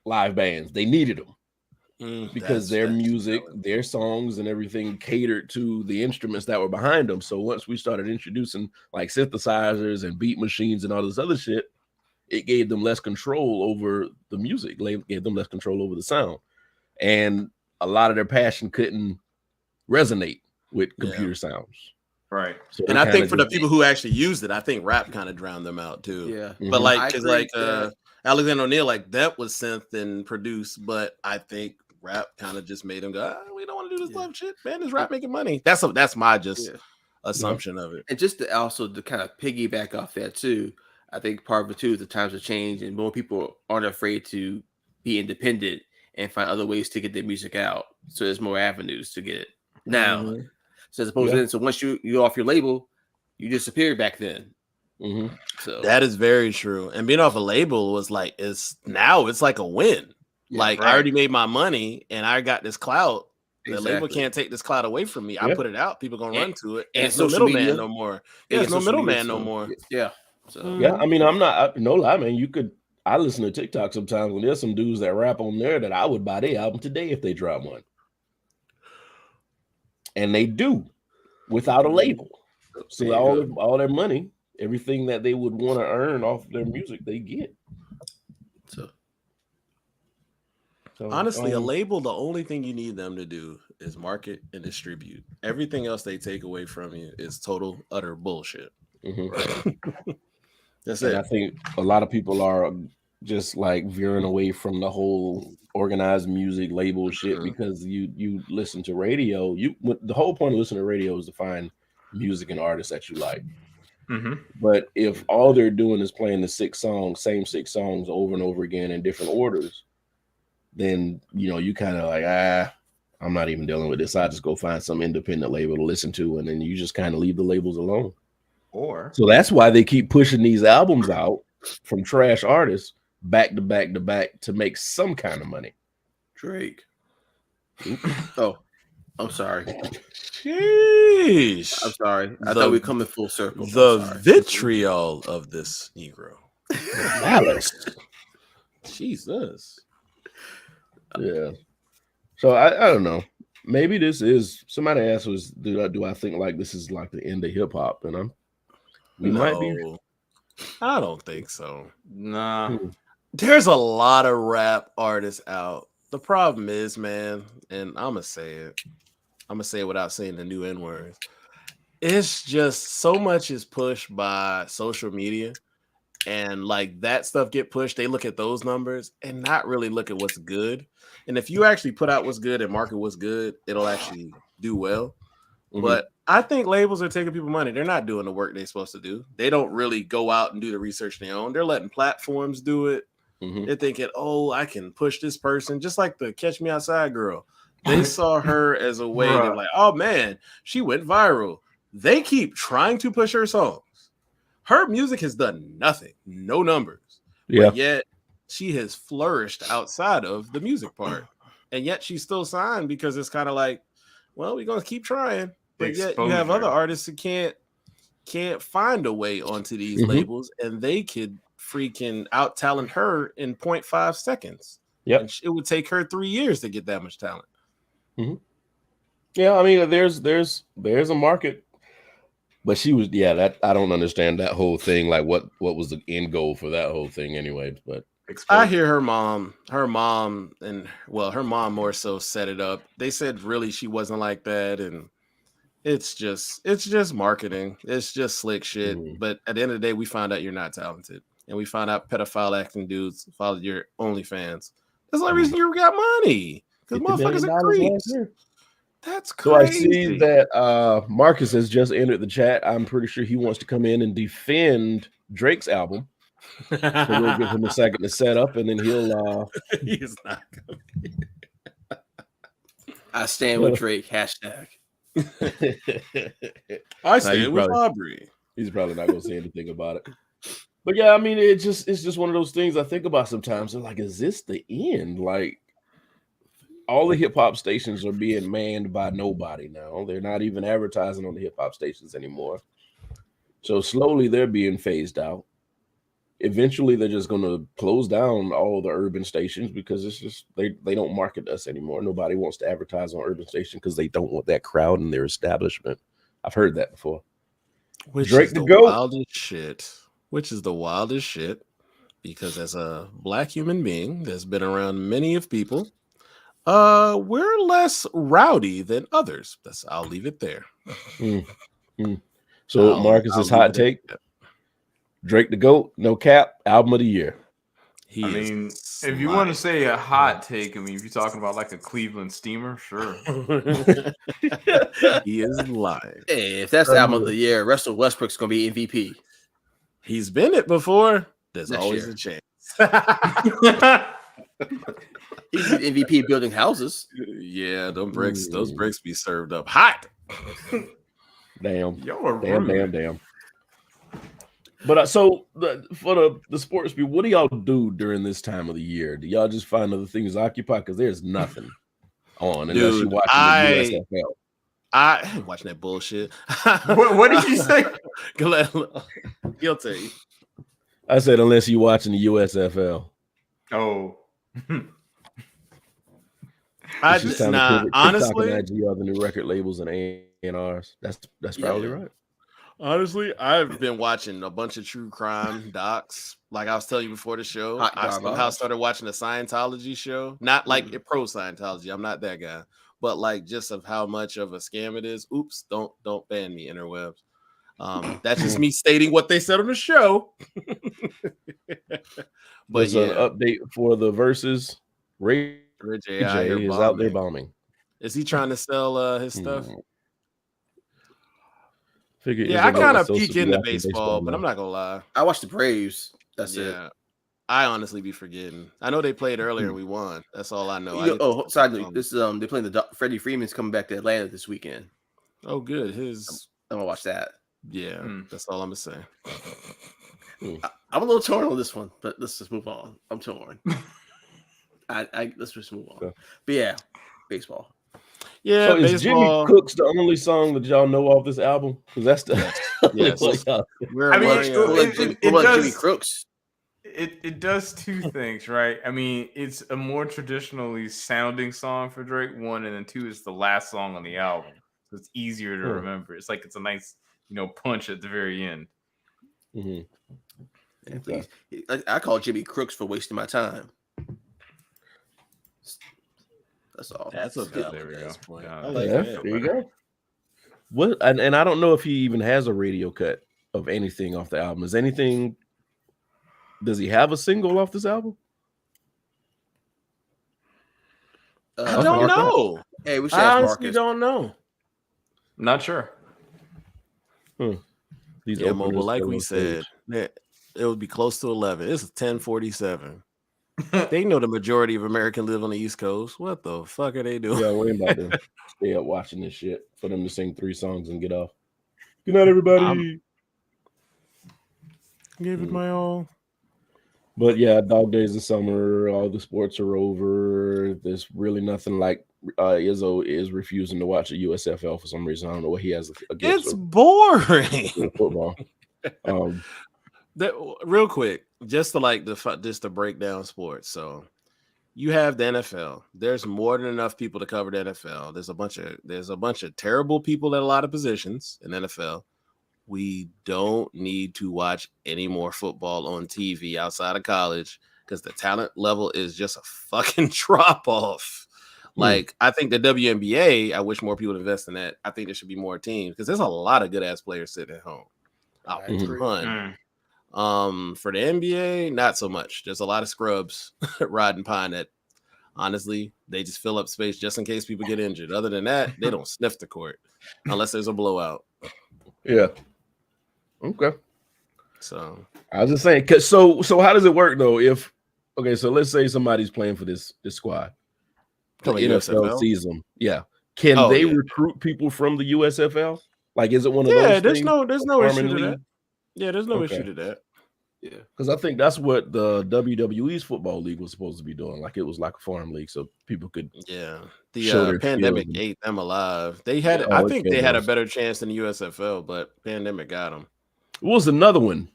live bands. They needed them. Because their music, their songs, and everything catered to the instruments that were behind them. So once we started introducing like synthesizers and beat machines and all this other shit, it gave them less control over the music, gave them less control over the sound. And a lot of their passion couldn't resonate with computer sounds. Right. So and I think for the people who actually used it, I think rap kind of drowned them out too. Yeah. But like, because like Alexander O'Neal, like that was synth and produced, but I think rap kind of just made them go, we don't want to do this love shit, man. Is rap making money? That's my assumption of it. And just to kind of piggyback off that too, I think part of it too is the times have changed and more people aren't afraid to be independent and find other ways to get their music out. So there's more avenues to get it now. Mm-hmm. So as opposed to then, so once you're off your label, you disappeared back then. Mm-hmm. So that is very true. And being off a label was like it's like a win. Yeah, like I already made my money and I got this clout. The label can't take this clout away from me. I put it out. People gonna run to it. And it's no middleman no more. There's no middleman no more. Yeah. So yeah, I mean, no lie, man. I listen to TikTok sometimes when there's some dudes that rap on there that I would buy their album today if they drop one. And they do without a label. So all their money, everything that they would want to earn off their music, they get. So honestly, a label, the only thing you need them to do is market and distribute. Everything else they take away from you is total, utter bullshit. Mm-hmm. That's and it. I think a lot of people are just like veering away from the whole organized music label shit because you listen to radio. The whole point of listening to radio is to find music and artists that you like. Mm-hmm. But if all they're doing is playing the same 6 songs over and over again in different orders, then you kind of like, I'm not even dealing with this. I just go find some independent label to listen to, and then you just kind of leave the labels alone. So that's why they keep pushing these albums out from trash artists back to back to back to make some kind of money. Drake. Oh, I'm sorry. Sheesh. I'm sorry. I thought we were coming full circle. The vitriol of this Negro. Malice. Jesus. Yeah. So I don't know. maybe this is. Somebody asked us, do I think like this is like the end of hip hop? And we might be. I don't think so. Nah. There's a lot of rap artists out. The problem is, man, and I'm gonna say it. I'm gonna say it without saying the new N words. It's just so much is pushed by social media, and like that stuff get pushed. They look at those numbers and not really look at what's good. And if you actually put out what's good and market what's good, it'll actually do well. But I think labels are taking people money. They're not doing the work they're supposed to do. They don't really go out and do the research on their own. They're letting platforms do it. They're thinking, oh, I can push this person, just like the Catch Me Outside girl. They saw her as a way. They're like, oh man, she went viral. They keep trying to push her songs. Her music has done nothing, no numbers. Yeah. But yet she has flourished outside of the music part. And yet she's still signed because it's kind of like, well, we're gonna keep trying. But yet you have other artists who can't find a way onto these labels, and they could freaking out talent her in 0.5 seconds. Yep. It would take her 3 years to get that much talent. Yeah, I mean, there's a market, but she was that I don't understand that whole thing. Like, what was the end goal for that whole thing, anyway? But I hear her mom, and her mom more so set it up. They said really she wasn't like that, and it's just marketing. It's just slick shit. But at the end of the day, we find out you're not talented, and we find out pedophile acting dudes followed your OnlyFans. That's the only reason you got money, because motherfuckers are creeps. That's crazy. So I see that Marcus has just entered the chat. I'm pretty sure he wants to come in and defend Drake's album. So we'll give him a second to set up, and then he'll. He's not coming. I stand with Drake. Hashtag. I stand with Aubrey. He's probably not going to say anything about it. But yeah, I mean, it's just one of those things I think about sometimes. I'm like, is this the end? Like, all the hip hop stations are being manned by nobody now. They're not even advertising on the hip hop stations anymore. So slowly they're being phased out. Eventually they're just going to close down all the urban stations because it's just they don't market us anymore. Nobody wants to advertise on urban station because they don't want that crowd in their establishment. I've heard that before. Which Drake is the GOAT. wildest shit. Which is the wildest shit, because as a black human being that's been around many of people, we're less rowdy than others. I'll leave it there. So Marcus's hot take: Drake the GOAT, no cap, album of the year. If you want to say a hot take, if you're talking about like a Cleveland steamer, sure. He is lying. Hey, if that's the album of the year, Russell Westbrook's gonna be MVP. He's been it before. There's always a chance. He's the MVP building houses. Yeah, those bricks be served up hot. Damn. Y'all are damn. But for the sports people, what do y'all do during this time of the year? Do y'all just find other things to occupy? Because there's nothing on unless you watch the USFL. I ain't watching that bullshit. What did you say? He'll tell you. I said unless you're watching the USFL. Oh. Honestly, the new record labels and A&Rs. That's probably right. Honestly, I've been watching a bunch of true crime docs. Like I was telling you before the show, I somehow started watching a Scientology show. Not like a pro Scientology. I'm not that guy. But like just of how much of a scam it is. Oops, don't ban me, interwebs. That's just me stating what they said on the show. But there's an update for the Verzuz. Ray J is out there bombing. Is he trying to sell his stuff? I kind of peek into baseball, but I'm not gonna lie. I watched the Braves. That's it. I honestly be forgetting. I know they played earlier and we won. That's all I know. Side note, this is they're playing Freddie Freeman's coming back to Atlanta this weekend. Oh, good. I'm gonna watch that. Yeah, that's all I'm gonna say. I'm a little torn on this one, but let's just move on. I'm torn. Let's just move on. But yeah, baseball. Yeah, so is Jimmy Cook's the only song that y'all know off this album? Because that's the yes. Jimmy Crooks. it does two things, right? I mean, it's a more traditionally sounding song for Drake, one, and then two is the last song on the album, so it's easier to remember. It's like it's a nice, punch at the very end. Yeah, please. I call Jimmy Crooks for wasting my time. That's all. That's a There valid we go. point. Yeah, I like Yeah, that. there you go. What? And I don't know if he even has a radio cut of anything off the album. Is anything? Does he have a single off this album? I don't know. Hey, we should I ask honestly Marcus. don't know. not sure. These Yeah, openers Mobile, like are we on said, stage. it would be close to 11. It's 10:47. They know the majority of Americans live on the East Coast. What the fuck are they doing? Yeah, we ain't about to stay up watching this shit for them to sing 3 songs and get off. Good night, everybody. Give it my all. But yeah, dog days of summer, all the sports are over. There's really nothing like Izzo is refusing to watch a USFL for some reason. I don't know what he has against It's boring. football. Real quick, just to break down sports. So you have the NFL. There's more than enough people to cover the NFL. There's a bunch of terrible people at a lot of positions in NFL. We don't need to watch any more football on TV outside of college because the talent level is just a fucking drop off. Like, I think the WNBA, I wish more people would invest in that. I think there should be more teams because there's a lot of good ass players sitting at home. For the NBA, not so much. There's a lot of scrubs riding pine that honestly, they just fill up space just in case people get injured. Other than that, they don't sniff the court unless there's a blowout. Yeah. Okay. So I was just saying, so how does it work though? So let's say somebody's playing for this squad. The NFL sees them. Yeah. Can they recruit people from the USFL? Like, is it one of those? Yeah, there's no issue to that. Yeah, there's no issue to that. Yeah, because I think that's what the WWE's football league was supposed to be doing. Like, it was like a farm league, so people could. Yeah, the pandemic ate them alive. They had, I think they had a better chance than the USFL, but pandemic got them. What was another one?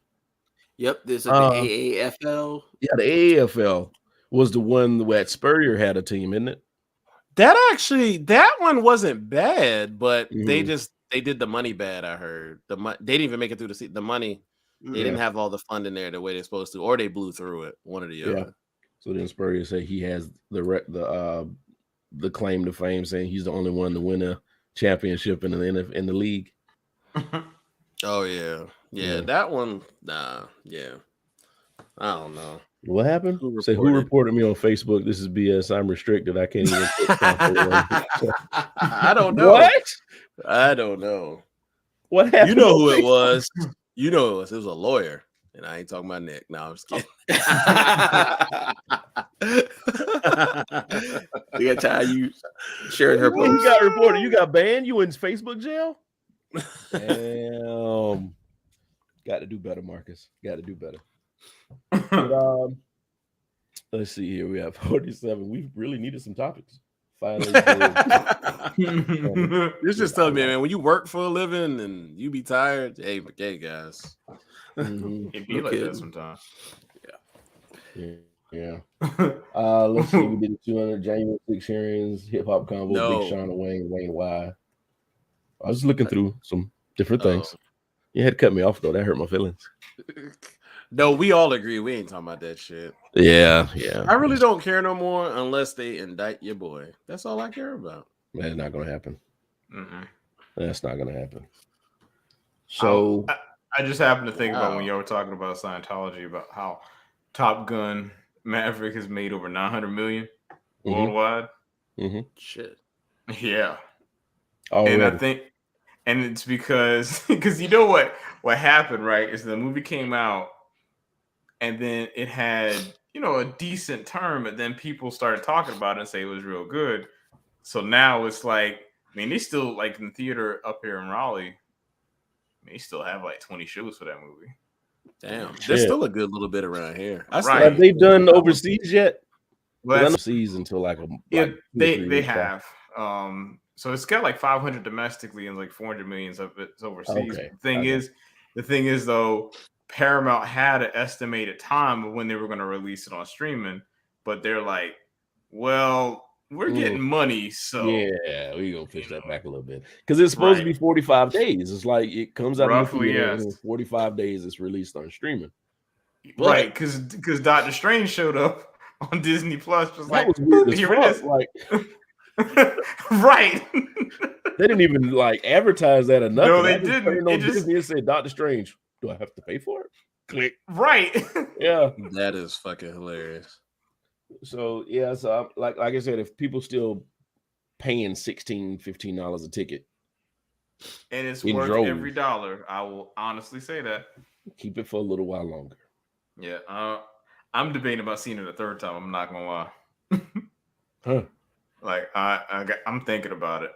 Yep, there's the AAFL. Yeah, the AAFL was the one where Spurrier had a team, isn't it? That one wasn't bad, but they did the money bad. I heard they didn't even make it through the money. They didn't have all the fund in there the way they're supposed to, or they blew through it. One or the other. So then Spurrier said he has the claim to fame, saying he's the only one to win a championship in the league. Oh yeah, that one. I don't know. What happened? Who reported me on Facebook? This is BS. I'm restricted. I can't even. I don't know. What? I don't know. What happened? You know who it was. You know it was. It was a lawyer, and I ain't talking about Nick. No, I'm just kidding. You got time you sharing her post. You got reported. You got banned. You in Facebook jail? Damn. Got to do better, Marcus. Got to do better. But, let's see here. We have 47. We really needed some topics. Finally, it's just telling me, man, when you work for a living and you be tired, hey guys. It be like that sometimes. Yeah. Let's see. We did 200 January 6 hearings, hip hop combo, Big Sean and Wayne Y. I was looking through some different things. You had to cut me off though. That hurt my feelings. No, we all agree. We ain't talking about that shit. Yeah. I really don't care no more unless they indict your boy. That's all I care about. That's not gonna happen. That's not gonna happen. So I just happened to think about when y'all were talking about Scientology, about how Top Gun Maverick has made over 900 million worldwide. Shit. Yeah. Already. And I think, and it's because you know what happened, right? Is the movie came out, and then it had a decent term, and then people started talking about it and say it was real good. So now it's like, they still, like, in the theater up here in Raleigh, they still have like 20 shows for that movie. Damn, there's still a good little bit around here. Have they done overseas yet? Well, overseas until like they have. So it's got like 500 domestically and like 400 million of it's overseas. Okay. The thing is though, Paramount had an estimated time of when they were going to release it on streaming, but they're like, well, we're getting money, so yeah, we gonna push that back a little bit because it's supposed to be 45 days. It's like it comes out roughly, in the theater, and in 45 days it's released on streaming. But, right? Because Doctor Strange showed up on Disney Plus, just that like, was weird as here it is. Like, right? They didn't even like advertise that or nothing. No, they didn't. It just Disney and said Doctor Strange. Do I have to pay for it? Click. Right. Yeah, that is fucking hilarious. So yeah, so like I said, if people still paying $16-15 a ticket, and it's worth every dollar, I will honestly say that. Keep it for a little while longer. Yeah, I'm debating about seeing it a third time. I'm not gonna lie. Huh? Like I'm thinking about it.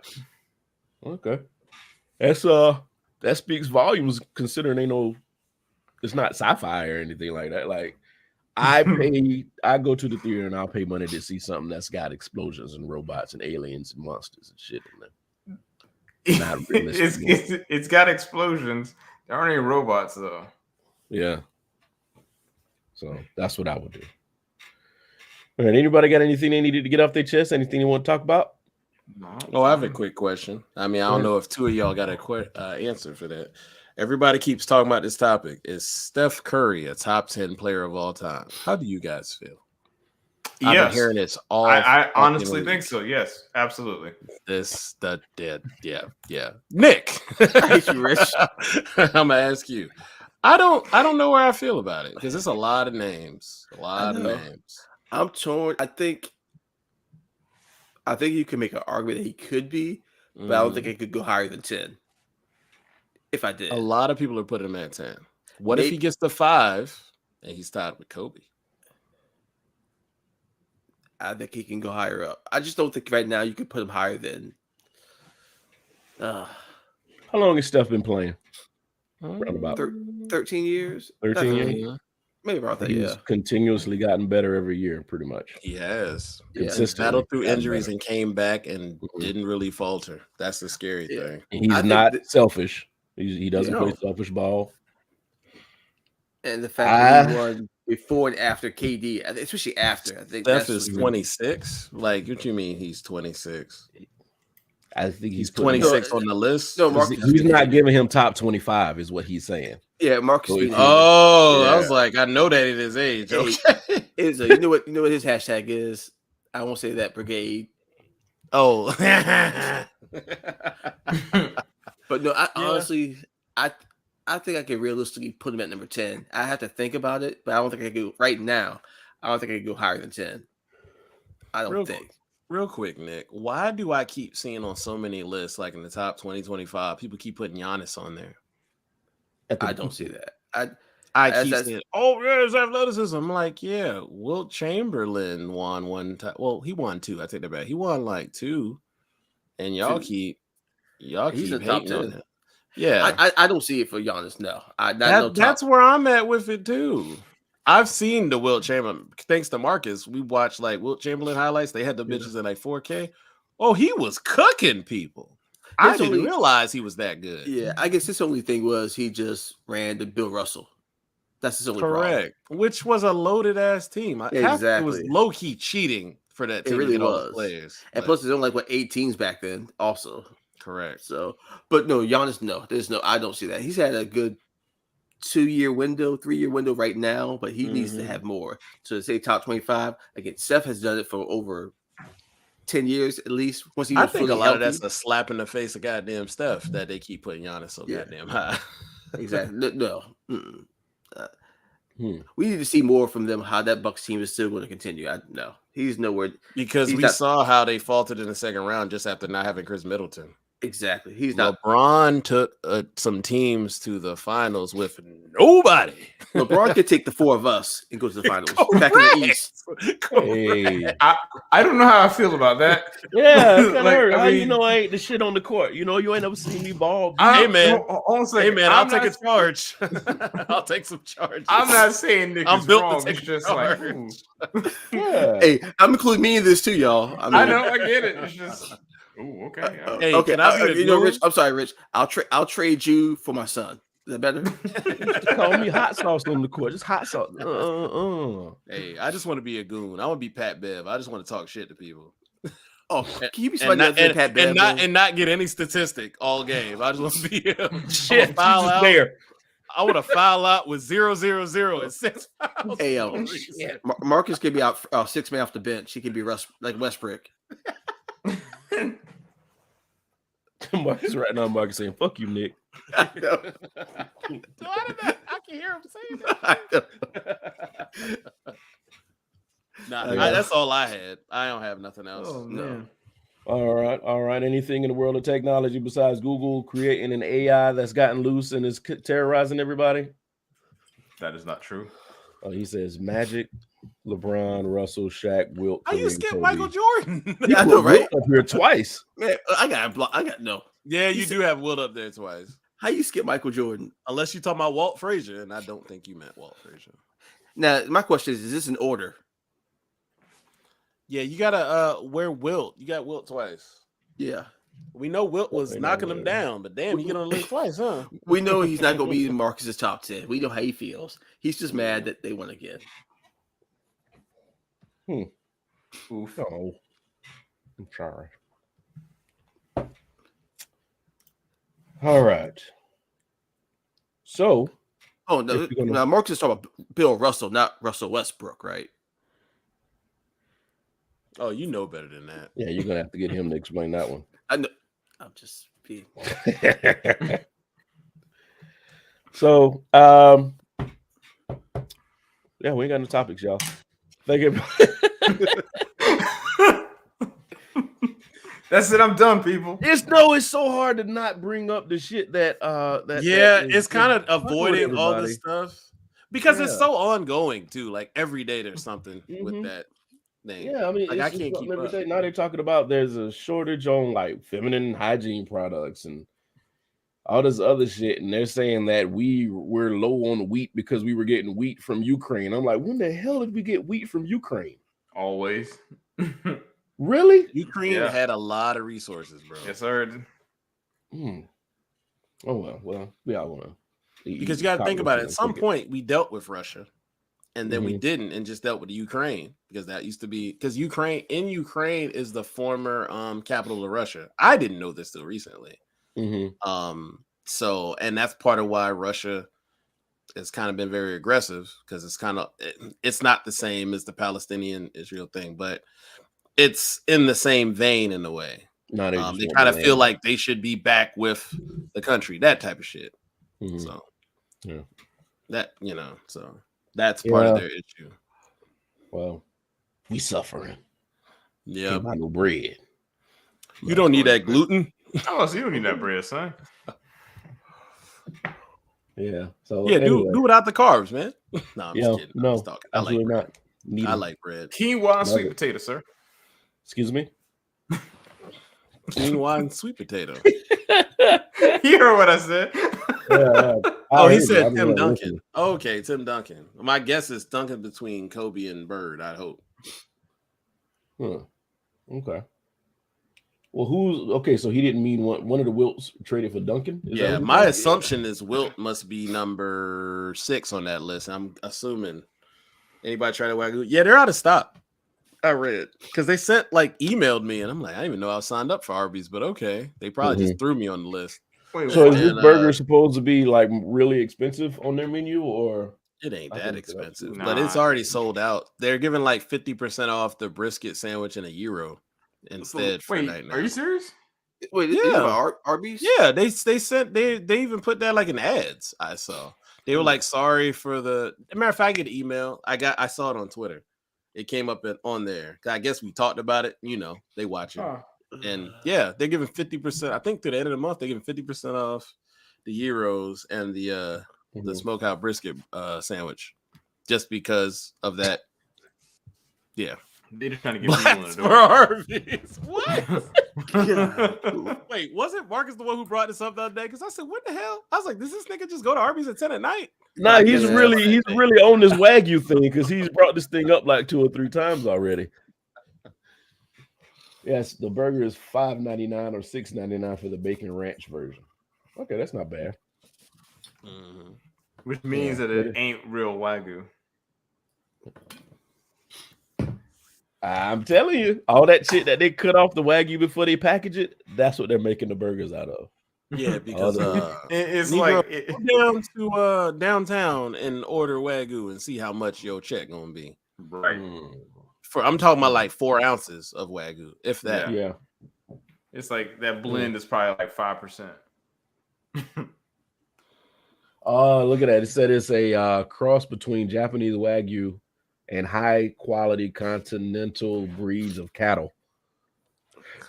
Okay, that speaks volumes considering it's not sci-fi or anything like that. Like I go to the theater and I'll pay money to see something that's got explosions and robots and aliens and monsters and shit in there. Not realistic. It's got explosions. There aren't any robots though. Yeah. So that's what I would do. All right, anybody got anything they needed to get off their chest? Anything you want to talk about? No. Oh, I have a quick question. I mean, I don't know if two of y'all got a answer for that. Everybody keeps talking about this topic. Is Steph Curry a top 10 player of all time? How do you guys feel? Yes. I've been hearing this all. I honestly think so. Yes, absolutely. Yeah. Nick, I hate you, Rich. I'm gonna ask you. I don't know where I feel about it because it's a lot of names. I'm torn. I think you can make an argument that he could be, but I don't think it could go higher than 10. If I did. A lot of people are putting him at 10. What if he gets to 5 and he's tied with Kobe? I think he can go higher up. I just don't think right now you could put him higher than. How long has Steph been playing? Around about 13 years. 13 years. Maybe about that. He's continuously gotten better every year, pretty much. He has. Consistently battled through injuries and came back and didn't really falter. That's the scary thing. And he's not selfish. He doesn't play selfish ball. And the fact that he won before and after KD, especially after, I think Steph is 26. Like, what you mean he's 26? I think he's 26 on the list. No, he's not giving him top 25, is what he's saying. Yeah, Marcus. I was like, I know that at his age. Okay. You know what his hashtag is? I won't say that brigade. Oh. But no, honestly, I think I can realistically put him at number 10. I have to think about it, but I don't think I can go right now. I don't think I can go higher than 10. I don't think. Real quick, Nick, why do I keep seeing on so many lists, like in the top 20, 25, people keep putting Giannis on there? I don't see that. I keep saying, there's athleticism. I'm like, yeah, Wilt Chamberlain won one time. Well, he won 2. I take that back. He won like 2. And y'all keep hating on him. Yeah. I don't see it for Giannis, no. That's where I'm at with it too. I've seen the Wilt Chamberlain. Thanks to Marcus, we watched like Wilt Chamberlain highlights. They had the bitches in like 4K. Oh, he was cooking people. I didn't realize he was that good. Yeah, I guess his only thing was he just ran to Bill Russell. That's his only problem. Which was a loaded ass team. Exactly. It was low key cheating for that team. It really was. Players, and plus, there's only like 8 teams back then. Also, correct. So, but no, Giannis, no, I don't see that. He's had a good 2-year window, 3-year window right now, but he needs to have more. So to say top 25 again, Steph has done it for over 10 years at least. Once he I think a lot of that's a slap in the face of goddamn Steph that they keep putting Giannis so goddamn high. Exactly. No. We need to see more from them. How that Bucks team is still going to continue. No, he's nowhere because we saw how they faltered in the second round just after not having Chris Middleton. Exactly. He's not. LeBron took some teams to the finals with nobody. LeBron could take the 4 of us and go to the finals back in the East. Hey. I don't know how I feel about that. Yeah, I ain't the shit on the court. You ain't never seen me ball. Hey man, I'll take a charge. I'll take some charges. I'm not saying Nick is wrong. It's just like, hey, I'm including me in this too, y'all. I know, I get it. It's just. Ooh, okay. Hey, okay. Rich. I'm sorry, Rich. I'll trade you for my son. Is that better? Just call me hot sauce on the court. Just hot sauce. Hey, I just want to be a goon. I want to be Pat Bev. I just want to talk shit to people. Oh, can you be And somebody else Pat Bev? and not get any statistic all game. I just want to be him. Shit, foul out. there. I want to foul out with 0, 0, 0 and 6 fouls. Hey, for no reason. Marcus could be out 6 man off the bench. He could be like Westbrook. Marcus right now, Marcus saying, "Fuck you, Nick." I know. I can hear him saying that. That's all I had. I don't have nothing else. Oh man. All right. Anything in the world of technology besides Google creating an AI that's gotten loose and is terrorizing everybody? That is not true. Oh, he says Magic, LeBron, Russell, Shaq, Wilt. How you skip Michael Jordan? Yeah, I know, right? Up here twice. Man, I got no. Yeah, you do have Wilt up there twice. How you skip Michael Jordan? Unless you're talking about Walt Frazier, and I don't think you meant Walt Frazier. Now, my question is this in order? Yeah, you gotta wear Wilt. You got Wilt twice. Yeah. We know Wilt was knocking him down, but damn, he get on the list twice, huh? We know he's not going to be in Marcus's top 10. We know how he feels. He's just mad that they won again. Oof. Oh, I'm sorry. All right. So, Oh, no. Now, Marcus is talking about Bill Russell, not Russell Westbrook, right? Oh, you know better than that. yeah, you're gonna have to get him to explain that one. I know. I'm just being. So, yeah, we ain't got no topics, y'all. Thank you. That's it. I'm done, people. It's so hard to not bring up the shit that It's kind of avoiding all this stuff because it's so ongoing too. Like every day there's something with that thing. Yeah, I mean, like, I can't keep every up. day. Now they're talking about there's a shortage on like feminine hygiene products and all this other shit, and they're saying that we're low on wheat because we were getting wheat from Ukraine. I'm like, when the hell did we get wheat from Ukraine? Always. Really? Ukraine had a lot of resources, bro. Yes, sir. Oh well, we all want to. Because you got to think about it. At some point, we dealt with Russia, and then we didn't, and just dealt with Ukraine because that used to be because Ukraine is the former capital of Russia. I didn't know this till recently. So, and that's part of why Russia has kind of been very aggressive because it's not the same as the Palestinian Israel thing, but it's in the same vein in a way. No, they kind of feel like they should be back with the country, that type of shit. So, that so that's part of their issue. Well, we suffering. Yeah, can't buy no bread. You don't need that gluten. Oh, so you don't need that bread, son. Yeah. So yeah, do without the carbs, man. No, I'm just kidding. No, absolutely not. I like bread. Quinoa and sweet potato, sir. Excuse me. Quinoa and sweet potato. You heard what I said. He said Tim Duncan. Okay, Tim Duncan. My guess is Duncan between Kobe and Bird, I hope. Okay. Well, so he didn't mean one of the Wilts traded for Duncan? My assumption is Wilt must be number 6 on that list. I'm assuming anybody try to waggle. Yeah, they're out of stock. I read because they emailed me, and I'm like, I didn't even know I was signed up for Arby's, but okay, they probably just threw me on the list. So is this burger supposed to be like really expensive on their menu, or it ain't that expensive? But it's already sold out. They're giving like 50% off the brisket sandwich and €1 instead. Wait, are you serious? Wait, yeah, Arby's? Yeah, they even put that like in ads. I saw they were like, sorry for the matter of fact, I get an email. I saw it on Twitter. It came up on there. I guess we talked about it. They watch it. And yeah, they're giving 50%. I think to the end of the month, they're giving 50% off the euros and the smokehouse brisket sandwich, just because of that. Yeah, they're just trying to get people in the door. For Arby's. What? Wait, wasn't Marcus the one who brought this up the other day? Because I said, what the hell? I was like, does this nigga just go to Arby's at 10 at night? Nah, he's really on this Wagyu thing because he's brought this thing up like 2 or 3 times already. Yes, the burger is $5.99 or $6.99 for the bacon ranch version. Okay, that's not bad. which means that it ain't real Wagyu. I'm telling you, all that shit that they cut off the Wagyu before they package it, that's what they're making the burgers out of. Yeah, because it's Negro, like go down to downtown and order Wagyu and see how much your check gonna be. Right. I'm talking about like 4 ounces of Wagyu, if that. Yeah. It's like that blend is probably like 5%. Oh, look at that. It said it's a cross between Japanese Wagyu and high quality continental breeds of cattle.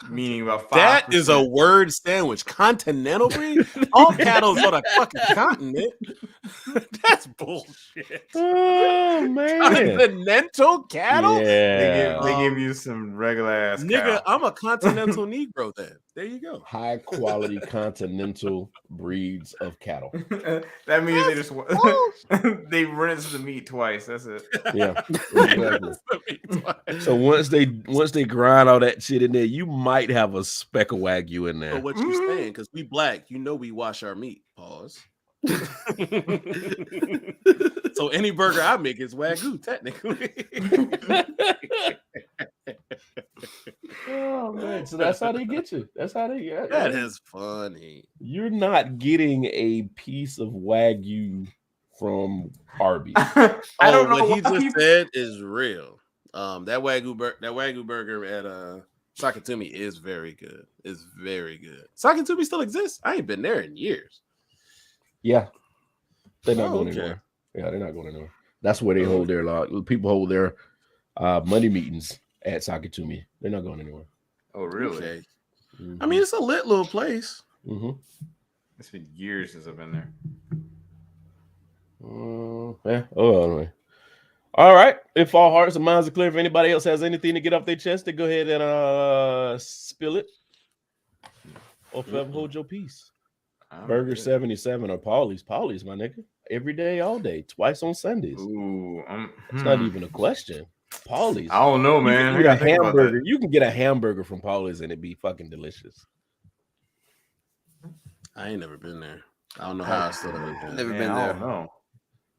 Meaning about 5%. That is a word sandwich. Continental breed? All cattle's on a fucking continent. That's bullshit. Oh man. Continental cattle? Yeah. They give you some regular ass Nigga, cow. I'm a continental Negro then. There you go. High quality continental breeds of cattle. That means they just they rinse the meat twice. That's it. Yeah. Exactly. So once they grind all that shit in there, you might have a speck of Wagyu in there. But what you saying? Because we black, we wash our meat. Pause. So any burger I make is Wagyu, technically. Oh man, so that's how they get you. That's how they get. That is funny. You're not getting a piece of Wagyu from Arby's. I don't know what he why just people- said is real. That Wagyu burger at Sakatumi is very good. It's very good. Sakatumi still exists. I ain't been there in years. Yeah, they're not going anywhere. Yeah, they're not going anywhere. That's where they hold their people hold their money meetings at Sakatumi. They're not going anywhere. Oh, really? Okay. Mm-hmm. I mean, it's a lit little place. Mm-hmm. It's been years since I've been there. Yeah. Oh, anyway. All right. If all hearts and minds are clear, if anybody else has anything to get off their chest, to go ahead and spill it, or forever hold your peace. Burger 77 or Paulie's, my nigga. Every day, all day, twice on Sundays. Ooh, it's not even a question. Paulie's. I don't know, man. You can get a hamburger. You can get a hamburger from Paulie's and it be fucking delicious. I ain't never been there. I don't know how I still haven't never been there. No.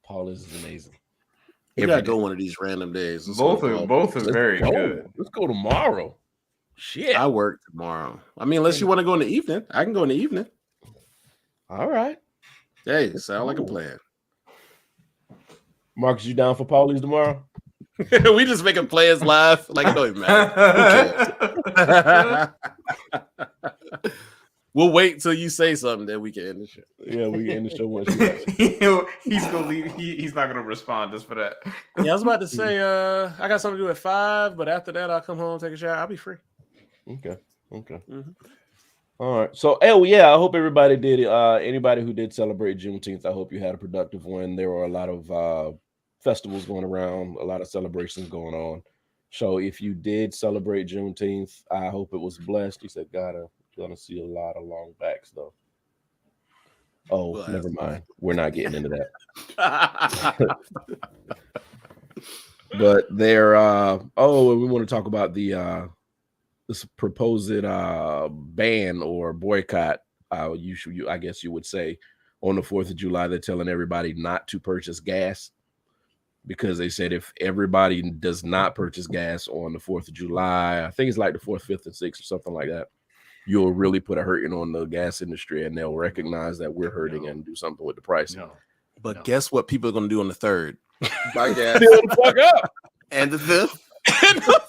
Paulie's is amazing. You gotta go one of these random days. Both are very good. Let's go tomorrow. Shit. I work tomorrow. I mean, unless you want to go in the evening, I can go in the evening. All right. Hey, sound like a plan. Marcus, you down for Paulie's tomorrow? We just making players laugh. Like, it don't even matter. We'll wait till you say something, then we can end the show. Yeah, we can end the show once he's gonna leave. He's not gonna respond just for that. Yeah, I was about to say, I got something to do at 5, but after that, I'll come home, take a shower. I'll be free. Okay. Mm-hmm. All right. So, I hope everybody did. Anybody who did celebrate Juneteenth, I hope you had a productive one. There were a lot of festivals going around, a lot of celebrations going on. So, if you did celebrate Juneteenth, I hope it was blessed. He said, gonna see a lot of long backs though. Oh, well, never mind. We're not getting into that. But there, we want to talk about this proposed ban or boycott. I guess you would say on the 4th of July, they're telling everybody not to purchase gas because they said if everybody does not purchase gas on the 4th of July, I think it's like the 4th, 5th, and 6th or something like that, you'll really put a hurting on the gas industry and they'll recognize that we're hurting and do something with the price. But guess what people are going to do on the 3rd? Buy gas. Fill the fuck up. And the 5th. And the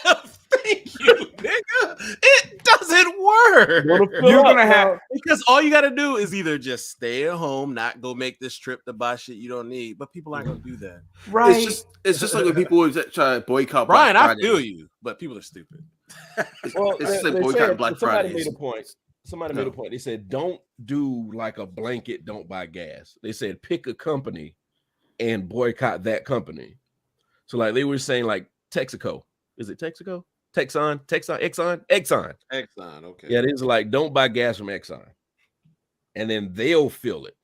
5th. Thank you, nigga. It doesn't work. You're going to have... Because all you got to do is either just stay at home, not go make this trip to buy shit you don't need. But people aren't going to do that. Right. It's just like when people always try to boycott Brian, Black I Friday. feel you, but people are stupid. Well, it's like boycott Black Friday. Somebody made a point. They said, don't do like a blanket, don't buy gas. They said, pick a company and boycott that company. So like they were saying like Texaco. Is it Texaco? Exxon, Exxon, okay. Yeah, it is like, don't buy gas from Exxon. And then they'll fill it.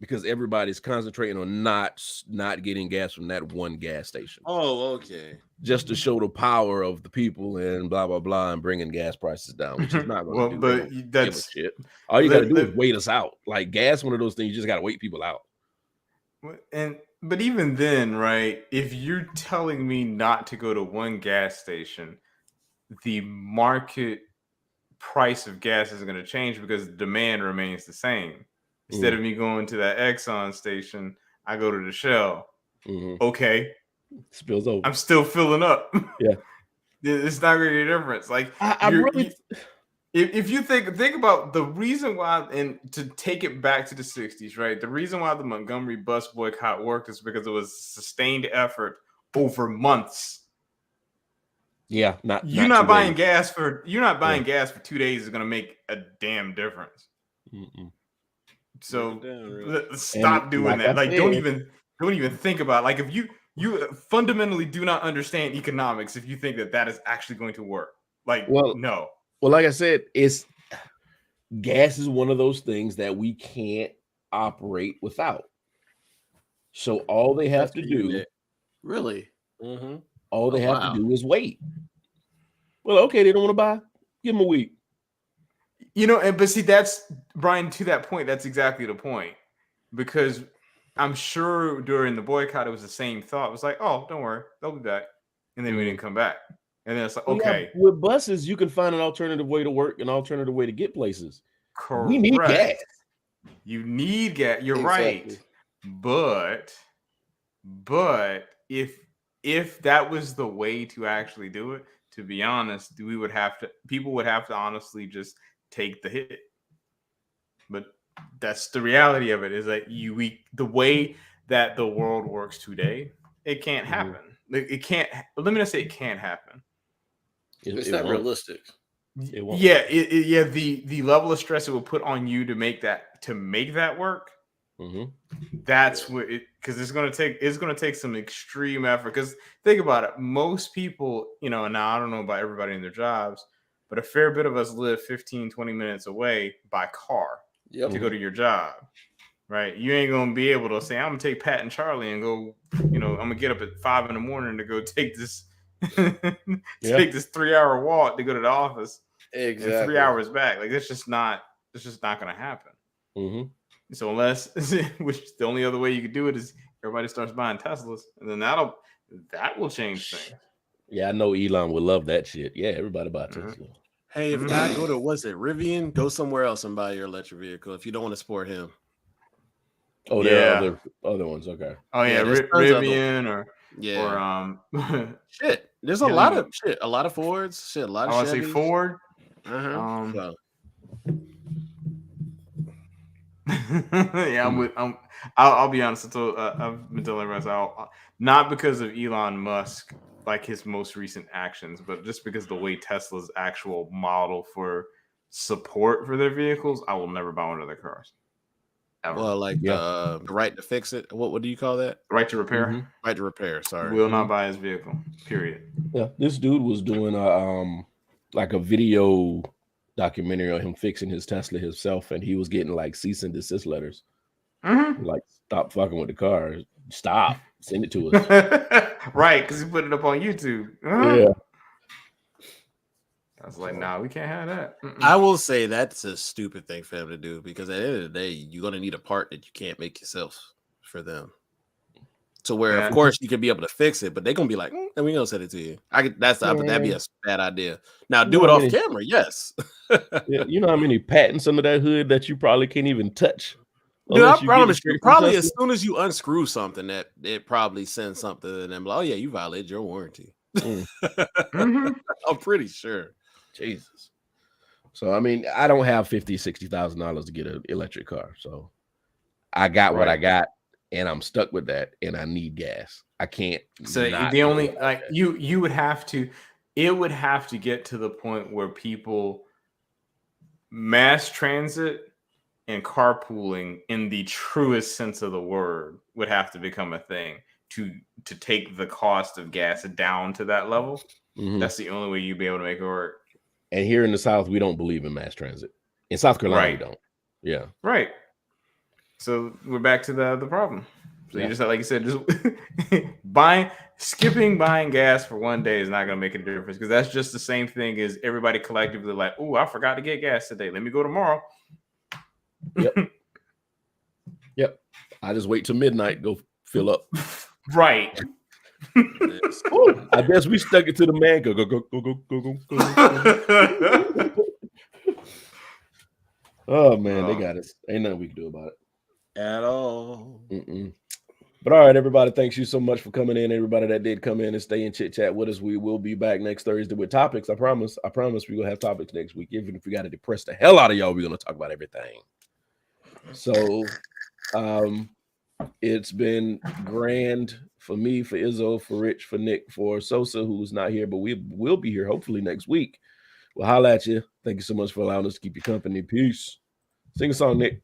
because everybody's concentrating on not getting gas from that one gas station. Oh, okay. Just to show the power of the people and blah blah blah and bringing gas prices down, which is not going to do. But give a shit. All you got to do is wait us out. Like gas, one of those things you just got to wait people out. But even then, right? If you're telling me not to go to one gas station, the market price of gas isn't going to change because the demand remains the same. Instead of me going to that Exxon station, I go to the Shell. Okay, spills over. I'm still filling up. Yeah, it's not really a difference. Like if you think about the reason why, and to take it back to the 60s, right? The reason why the Montgomery bus boycott worked is because it was a sustained effort over months. Yeah, you're not buying gas for 2 days is going to make a damn difference. So stop doing that. Like don't even think about it. Like if you fundamentally do not understand economics if you think that is actually going to work. Like no. Well, like I said, gas is one of those things that we can't operate without. So all they have to do, really, all they have to do is wait. Well, okay, they don't want to buy. Give them a week. But see, that's Brian. To that point, that's exactly the point. Because I'm sure during the boycott, it was the same thought. It was like, oh, don't worry, they'll be back, and then we didn't come back. And then it's like, okay. Yeah, with buses, you can find an alternative way to work, an alternative way to get places. Correct. We need gas. You need gas. You're right. But if that was the way to actually do it, to be honest, people would have to honestly just take the hit. But that's the reality of it, is that the way that the world works today, it can't happen. It can't. Let me not say it can't happen. It's not realistic. It won't. Yeah, the level of stress it will put on you to make that work. That's what because it's gonna take some extreme effort. Because think about it, most people, now I don't know about everybody in their jobs, but a fair bit of us live 15-20 minutes away by car to go to your job. Right? You ain't gonna be able to say, I'm gonna take Pat and Charlie and go, I'm gonna get up at 5 a.m. to go take this take this 3-hour walk to go to the office. Exactly. And 3 hours back. Like it's just not gonna happen. So unless which the only other way you could do it is everybody starts buying Teslas, and then that will change things. Yeah, I know Elon would love that shit. Yeah, everybody buy Tesla. Hey, if I go to Rivian, go somewhere else and buy your electric vehicle if you don't want to support him. Oh, there are other ones. Okay. Oh yeah, Rivian or shit. There's a lot of Fords. Shit, a lot of. I want to say Ford. I'll be honest. I've been telling everyone, not because of Elon Musk, like his most recent actions, but just because the way Tesla's actual model for support for their vehicles, I will never buy one of their cars. Ever. Well, like the right to fix it. What do you call that? Right to repair. Right to repair. Sorry. Will not buy his vehicle. Period. Yeah, this dude was doing a video documentary on him fixing his Tesla himself, and he was getting like cease and desist letters. Like, stop fucking with the car. Stop. Send it to us. Right, because he put it up on YouTube. Yeah. I was like, nah, we can't have that. I will say that's a stupid thing for him to do, because at the end of the day, you're going to need a part that you can't make yourself for them. So where, of course, you can be able to fix it, but they're going to be like, and we're going to send it to you. That'd be a bad idea. Now, do it off camera, yes. You know how many patents under that hood that you probably can't even touch? Dude, I promise you, probably as soon as you unscrew something, that it probably sends something to them. Like, oh, yeah, you violated your warranty. I'm pretty sure. Jesus. So, I mean, I don't have $50,000-$60,000 to get an electric car. So I got what I got, and I'm stuck with that, and I need gas. I can't. So the only, like, you would have to, it would have to get to the point where people, mass transit and carpooling in the truest sense of the word would have to become a thing to take the cost of gas down to that level. That's the only way you'd be able to make it work. And here in the South, we don't believe in mass transit. In South Carolina, we don't. Yeah. Right. So we're back to the problem. So Yeah. you just like you said, just skipping buying gas for one day is not going to make a difference because that's just the same thing as everybody collectively like, oh, I forgot to get gas today. Let me go tomorrow. Yep. Yep. I just wait till midnight, go fill up. Right. Ooh, I guess we stuck it to the man. Go. Oh man, they got us. Ain't nothing we can do about it at all. But all right, everybody, thanks you so much for coming in. Everybody that did come in and stay and chit chat with us. We will be back next Thursday with topics. I promise we will have topics next week. Even if we got to depress the hell out of y'all, we're gonna talk about everything. So it's been grand for me, for Izzo, for Rich, for Nick, for Sosa, who's not here, but we will be here hopefully next week. We'll holla at you. Thank you so much for allowing us to keep you company. Peace. Sing a song, Nick.